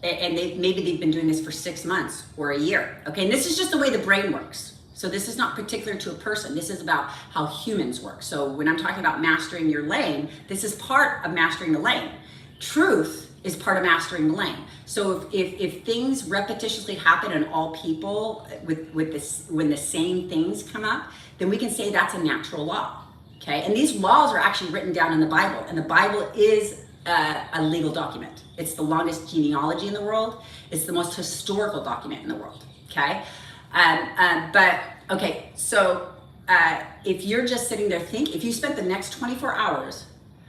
and maybe they've been doing this for 6 months or a year, okay? And this is just the way the brain works. So this is not particular to a person. This is about how humans work. So when I'm talking about mastering your lane, this is part of mastering the lane. Truth is part of mastering the lane. So if things repetitiously happen in all people with this, when the same things come up, then we can say that's a natural law, okay? And these laws are actually written down in the Bible, and the Bible is a legal document. It's the longest genealogy in the world. It's the most historical document in the world, okay? But okay, so if you're just sitting there if you spent the next 24 hours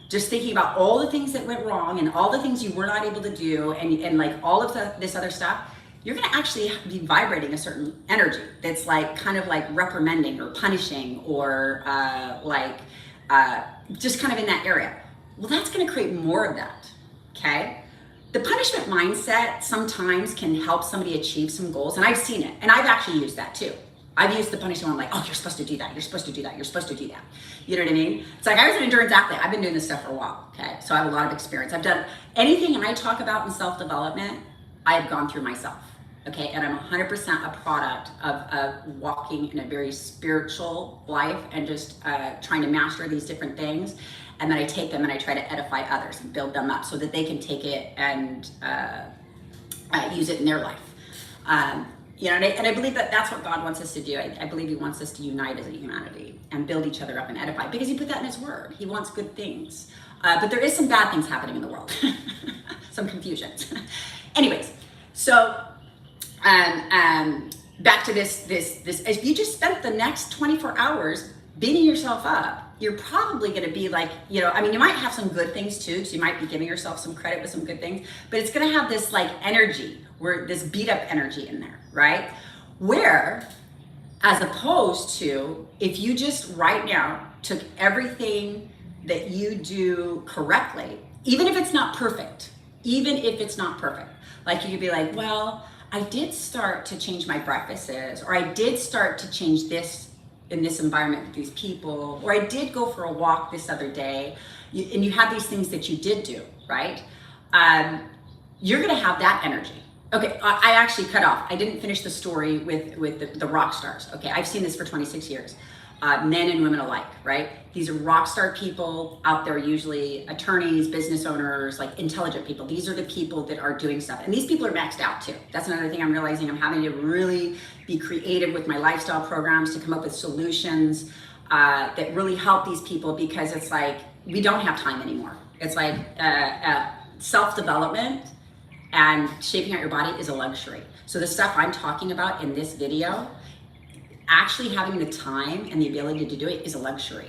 just thinking about all the things that went wrong and all the things you were not able to do and like all of this other stuff, you're gonna actually be vibrating a certain energy that's like kind of like reprimanding or punishing or just kind of in that area. Well, that's gonna create more of that, okay? The punishment mindset sometimes can help somebody achieve some goals, and I've seen it, and I've actually used that too. I've used the punishment one, like, oh, you're supposed to do that, you're supposed to do that, you're supposed to do that. You know what I mean? It's like, I was an endurance athlete. I've been doing this stuff for a while, okay? So I have a lot of experience. I've done anything I talk about in self-development, I have gone through myself, okay? And I'm 100% a product of walking in a very spiritual life and just trying to master these different things. And then I take them and I try to edify others and build them up so that they can take it and use it in their life. You know, and I believe that that's what God wants us to do. I believe He wants us to unite as a humanity and build each other up and edify, because He put that in His Word. He wants good things. But there is some bad things happening in the world, some confusions. Anyways, so back to this, if you just spent the next 24 hours beating yourself up, you're probably going to be like, you know, I mean, you might have some good things too, so you might be giving yourself some credit with some good things, but it's going to have this like energy, where this beat up energy in there, right? Where, as opposed to, if you just right now took everything that you do correctly, even if it's not perfect, like you could be like, well, I did start to change my breakfasts, or I did start to change this in this environment with these people, or I did go for a walk this other day, and you have these things that you did do, right? You're gonna have that energy. Okay, I actually cut off. I didn't finish the story with the rock stars. Okay, I've seen this for 26 years. Men and women alike, right? These are rock star people out there, usually attorneys, business owners, like intelligent people. These are the people that are doing stuff. And these people are maxed out too. That's another thing I'm realizing. I'm having to really be creative with my lifestyle programs to come up with solutions that really help these people, because it's like, we don't have time anymore. It's like self-development and shaping out your body is a luxury. So the stuff I'm talking about in this video, actually having the time and the ability to do it is a luxury.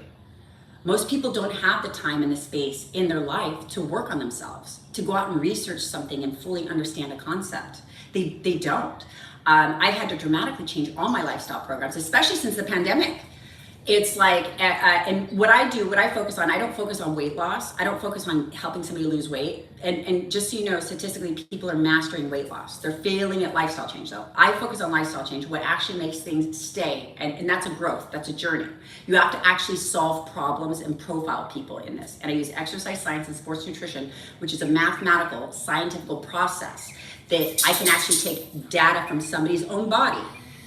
Most people don't have the time and the space in their life to work on themselves, to go out and research something and fully understand a concept. They don't. I've had to dramatically change all my lifestyle programs, especially since the pandemic. It's like, and what I focus on, I don't focus on weight loss. I don't focus on helping somebody lose weight. And just so you know, statistically, people are mastering weight loss. They're failing at lifestyle change though. I focus on lifestyle change, what actually makes things stay. And that's a growth, that's a journey. You have to actually solve problems and profile people in this. And I use exercise science and sports nutrition, which is a mathematical, scientific process that I can actually take data from somebody's own body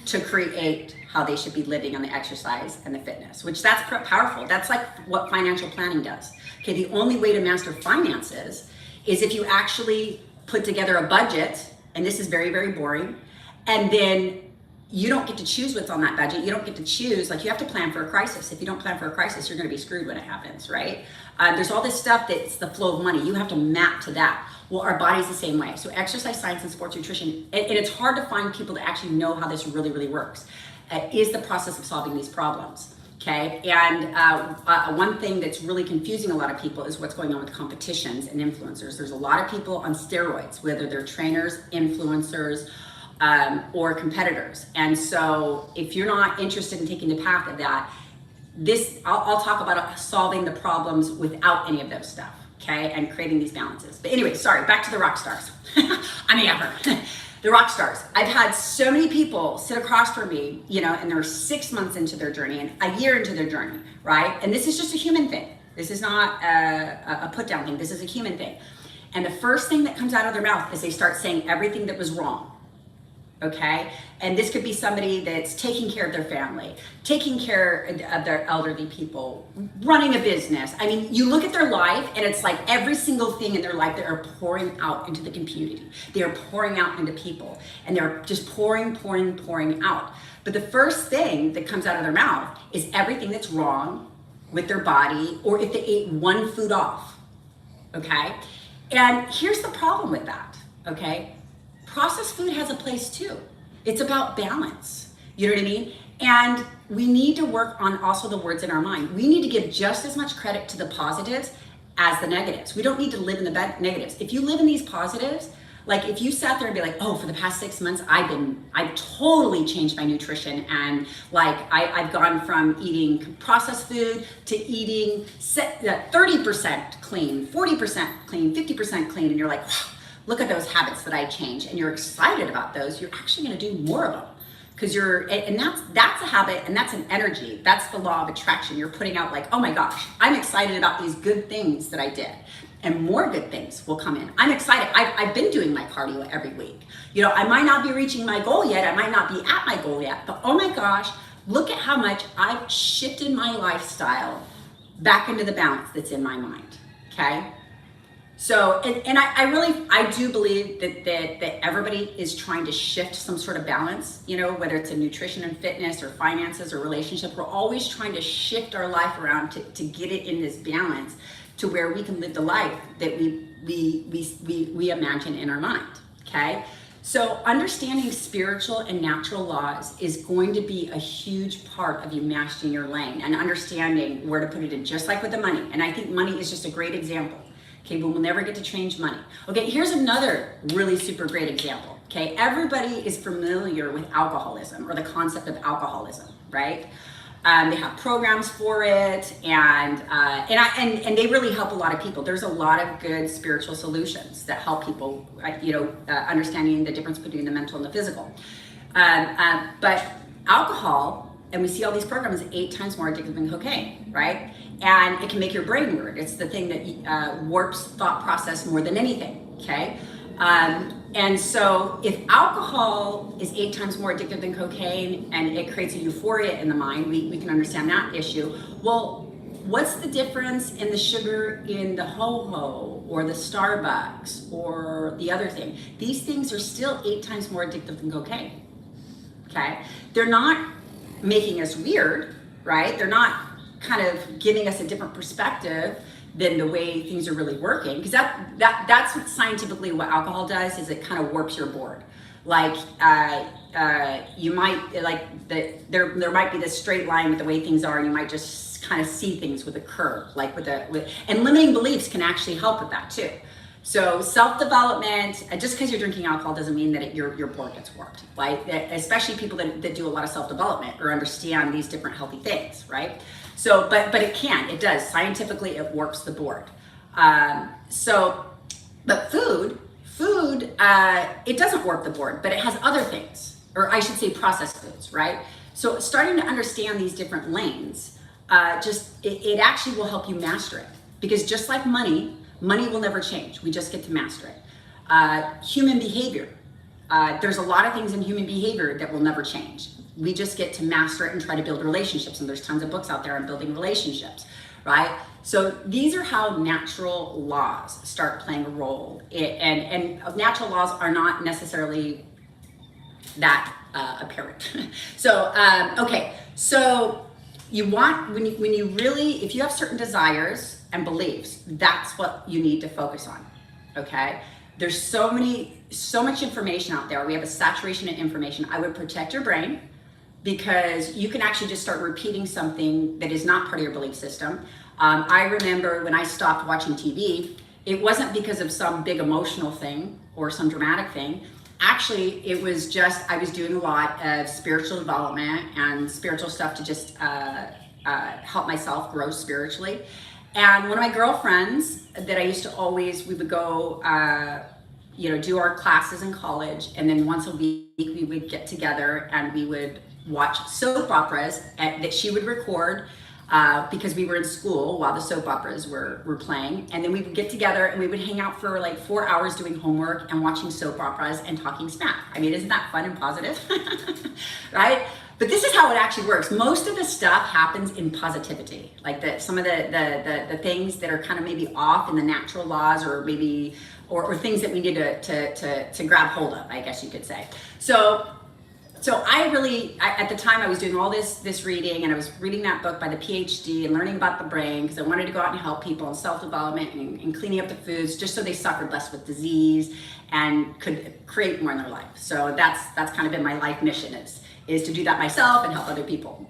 to create how they should be living on the exercise and the fitness, which that's powerful. That's like what financial planning does. Okay, the only way to master finances is if you actually put together a budget, and this is very, very boring, and then you don't get to choose what's on that budget. You don't get to choose, like you have to plan for a crisis. If you don't plan for a crisis, you're gonna be screwed when it happens, right? There's all this stuff that's the flow of money. You have to map to that. Well, our body's the same way. So exercise science and sports nutrition, and it's hard to find people that actually know how this really, really works, is the process of solving these problems, okay? And one thing that's really confusing a lot of people is what's going on with competitions and influencers. There's a lot of people on steroids, whether they're trainers, influencers, or competitors. And so if you're not interested in taking the path of that, I'll talk about solving the problems without any of those stuff, okay, and creating these balances. But anyway, sorry, back to the rock stars. I'm a yapper. The rock stars. I've had so many people sit across from me, and they're 6 months into their journey and a year into their journey, right? And this is just a human thing. This is not a put down thing. This is a human thing. And the first thing that comes out of their mouth is they start saying everything that was wrong. Okay, and this could be somebody that's taking care of their family, taking care of their elderly people, running a business. I mean, you look at their life and it's like every single thing in their life they are pouring out into the community. They are pouring out into people, and they're just pouring out. But the first thing that comes out of their mouth is everything that's wrong with their body, or if they ate one food off. Okay, and here's the problem with that. Okay. Processed food has a place too. It's about balance. You know what I mean? And we need to work on also the words in our mind. We need to give just as much credit to the positives as the negatives. We don't need to live in the negatives. If you live in these positives, like if you sat there and be like, oh, for the past 6 months, I've totally changed my nutrition, and like I've gone from eating processed food to eating 30% clean, 40% clean, 50% clean, and you're like, wow, look at those habits that I changed, and you're excited about those, you're actually going to do more of them, because that's a habit, and that's an energy. That's the law of attraction. You're putting out like, oh my gosh, I'm excited about these good things that I did, and more good things will come in. I'm excited. I've been doing my cardio every week. I might not be reaching my goal yet. I might not be at my goal yet, but oh my gosh, look at how much I've shifted my lifestyle back into the balance that's in my mind. Okay. So, and I do believe that everybody is trying to shift some sort of balance, whether it's in nutrition and fitness or finances or relationship. We're always trying to shift our life around to get it in this balance to where we can live the life that we imagine in our mind, okay? So understanding spiritual and natural laws is going to be a huge part of you mastering your lane and understanding where to put it in, just like with the money. And I think money is just a great example. Okay, but we'll never get to change money. Okay, here's another really super great example. Okay, everybody is familiar with alcoholism or the concept of alcoholism, right? They have programs for it, and they really help a lot of people. There's a lot of good spiritual solutions that help people, understanding the difference between the mental and the physical. But alcohol, and we see all these programs, 8 times more addictive than cocaine, right? And it can make your brain weird. It's the thing that warps thought process more than anything, okay? And so if alcohol is 8 times more addictive than cocaine and it creates a euphoria in the mind, we can understand that issue. Well, what's the difference in the sugar in the ho-ho or the Starbucks or the other thing? These things are still 8 times more addictive than cocaine, okay? They're not making us weird, right? They're not kind of giving us a different perspective than the way things are really working, because that's what scientifically what alcohol does is it kind of warps your board. Like you might like there might be this straight line with the way things are, and you might just kind of see things with a curve, like and limiting beliefs can actually help with that too. So self-development, just because you're drinking alcohol doesn't mean that your board gets warped, right? Especially people that do a lot of self-development or understand these different healthy things, right? So, but it does. Scientifically, it warps the board. But food, it doesn't warp the board, but it has other things, or I should say processed foods, right? So starting to understand these different lanes, it actually will help you master it, because just like money will never change. We just get to master it. Human behavior, there's a lot of things in human behavior that will never change. We just get to master it and try to build relationships. And there's tons of books out there on building relationships, right? So these are how natural laws start playing a role. And natural laws are not necessarily that apparent. So, okay. So you want, when you really, if you have certain desires and beliefs, that's what you need to focus on, okay? There's so much information out there. We have a saturation of information. I would protect your brain, because you can actually just start repeating something that is not part of your belief system. I remember when I stopped watching TV, it wasn't because of some big emotional thing or some dramatic thing. actually, it was just, I was doing a lot of spiritual development and spiritual stuff to just help myself grow spiritually. And one of my girlfriends that I used to always, we would go, do our classes in college. And then once a week, we would get together and we would watch soap operas that she would record because we were in school while the soap operas were playing. And then we would get together and we would hang out for like 4 hours doing homework and watching soap operas and talking smack. I mean, isn't that fun and positive? Right? But this is how it actually works. Most of the stuff happens in positivity. Like some of the things that are kind of maybe off in the natural laws, or maybe or things that we need to grab hold of, I guess you could say. So at the time I was doing all this reading, and I was reading that book by the PhD and learning about the brain because I wanted to go out and help people in self-development and cleaning up the foods just so they suffered less with disease and could create more in their life. So that's kind of been my life mission is to do that myself and help other people.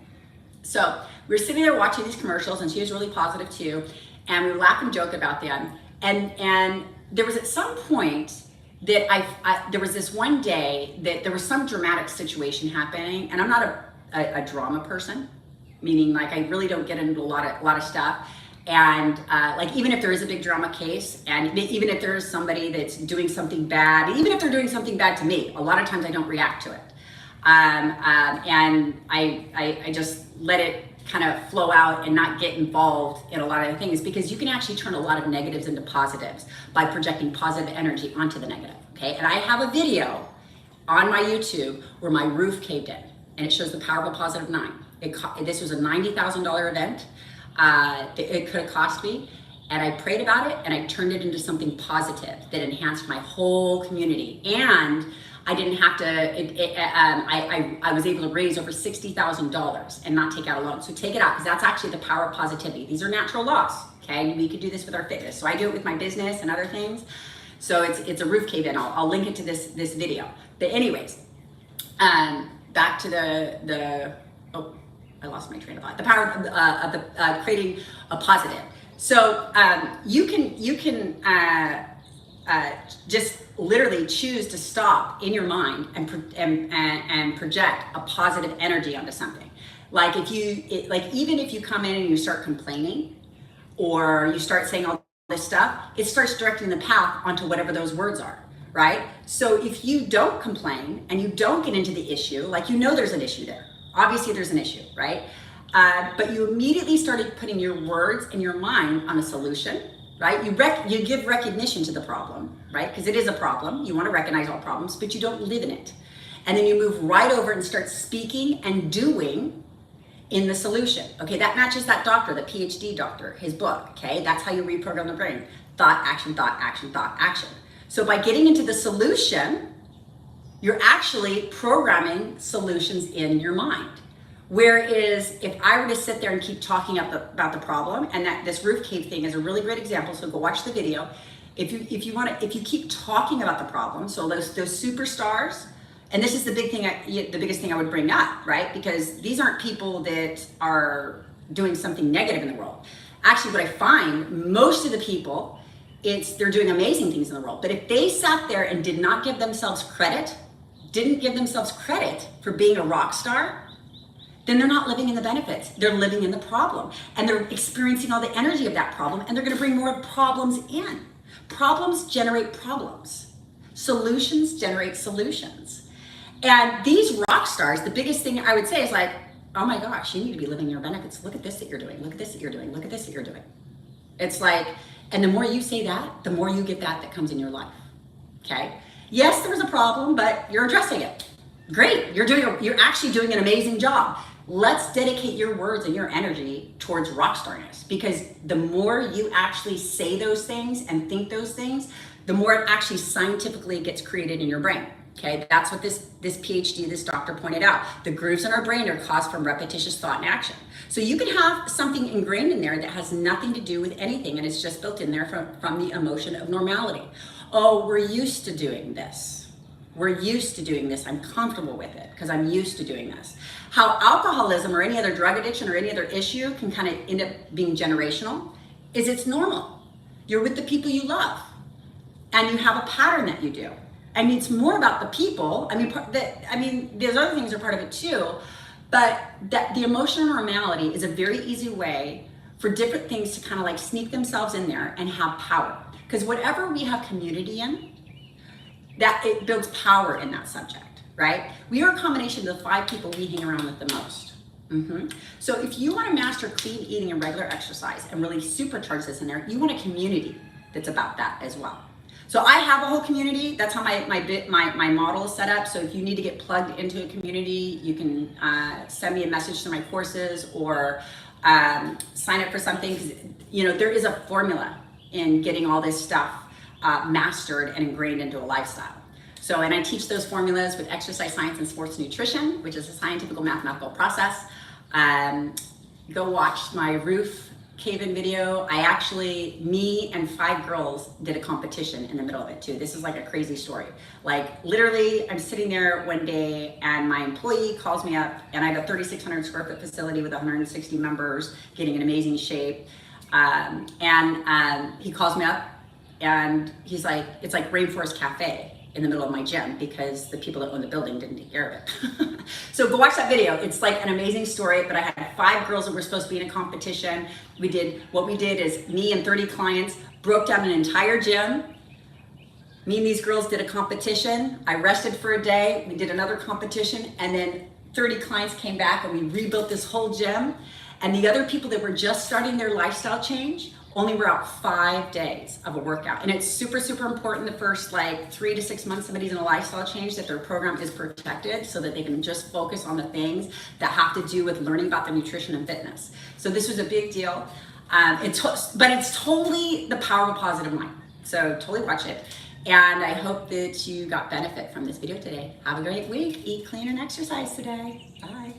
So we were sitting there watching these commercials, and she was really positive too, and we would laugh and joke about them. And there was at some point that there was this one day that there was some dramatic situation happening, and I'm not a drama person, meaning like I really don't get into a lot of stuff. And like even if there is a big drama case, and even if there is somebody that's doing something bad, even if they're doing something bad to me, a lot of times I don't react to it. And I just let it kind of flow out and not get involved in a lot of the things, because you can actually turn a lot of negatives into positives by projecting positive energy onto the negative. Okay, and I have a video on my YouTube where my roof caved in, and it shows the power of a positive 9. This was a $90,000 event. It could have cost me, and I prayed about it, and I turned it into something positive that enhanced my whole community. And I didn't have to, I was able to raise over $60,000 and not take out a loan. So take it out, because that's actually the power of positivity. These are natural laws, okay? We could do this with our fitness. So I do it with my business and other things. So it's a roof cave in. I'll link it to this video. But anyways, back to I lost my train of thought. The power of creating a positive. So you can just literally choose to stop in your mind and project a positive energy onto something. Like even if you come in and you start complaining, or you start saying all this stuff, it starts directing the path onto whatever those words are, right? So if you don't complain and you don't get into the issue, like there's an issue there. Obviously there's an issue, right? But you immediately started putting your words in your mind on a solution, right? You give recognition to the problem, right? Because it is a problem. You want to recognize all problems, but you don't live in it. And then you move right over and start speaking and doing in the solution. Okay, that matches that doctor, the PhD doctor, his book. Okay, that's how you reprogram the brain. Thought, action, thought, action, thought, action. So by getting into the solution, you're actually programming solutions in your mind. Whereas if I were to sit there and keep talking about the problem, and that this roof cave thing is a really great example, so go watch the video. If you keep talking about the problem, so those superstars, and this is the biggest thing I would bring up, right? Because these aren't people that are doing something negative in the world. Actually, what I find, most of the people, they're doing amazing things in the world. But if they sat there and did not give themselves credit, didn't give themselves credit for being a rock star, then they're not living in the benefits. They're living in the problem, and they're experiencing all the energy of that problem, and they're going to bring more problems in. Problems generate problems. Solutions generate solutions. And these rock stars, the biggest thing I would say is like, oh my gosh, you need to be living your benefits. Look at this that you're doing. Look at this that you're doing. Look at this that you're doing. It's like, and the more you say that, the more you get that comes in your life. Okay? Yes, there was a problem, but you're addressing it. Great. You're actually doing an amazing job. Let's dedicate your words and your energy towards rock starness, because the more you actually say those things and think those things, the more it actually scientifically gets created in your brain. Okay, that's what this PhD, this doctor pointed out. The grooves in our brain are caused from repetitious thought and action. So you can have something ingrained in there that has nothing to do with anything, and it's just built in there from the emotion of normality. Oh, we're used to doing this. We're used to doing this. I'm comfortable with it because I'm used to doing this. How alcoholism or any other drug addiction or any other issue can kind of end up being generational is it's normal. You're with the people you love, and you have a pattern that you do. And it's more about the people. There's other things are part of it too, but that the emotional normality is a very easy way for different things to kind of like sneak themselves in there and have power. Because whatever we have community in, that it builds power in that subject, right? We are a combination of the 5 people we hang around with the most. So if you want to master clean eating and regular exercise and really supercharge this in there, you want a community that's about that as well. So I have a whole community. That's how my model is set up. So if you need to get plugged into a community, you can send me a message to my courses or sign up for something. 'Cause, there is a formula in getting all this stuff mastered and ingrained into a lifestyle. So, and I teach those formulas with exercise science and sports nutrition, which is a scientific mathematical process. Go watch my roof cave-in video. Me and 5 girls did a competition in the middle of it too. This is like a crazy story. Like literally, I'm sitting there one day and my employee calls me up, and I have a 3,600 square foot facility with 160 members getting in amazing shape. He calls me up and he's like, it's like Rainforest Cafe in the middle of my gym because the people that own the building didn't take care of it. So go watch that video. It's like an amazing story, but I had 5 girls that were supposed to be in a competition. What we did is me and 30 clients broke down an entire gym. Me and these girls did a competition. I rested for a day. We did another competition, and then 30 clients came back and we rebuilt this whole gym. And the other people that were just starting their lifestyle change only were out 5 days of a workout. And it's super, super important the first 3 to 6 months somebody's in a lifestyle change that their program is protected so that they can just focus on the things that have to do with learning about their nutrition and fitness. So this was a big deal. But it's totally the power of a positive mind. So totally watch it. And I hope that you got benefit from this video today. Have a great week. Eat clean and exercise today. Bye.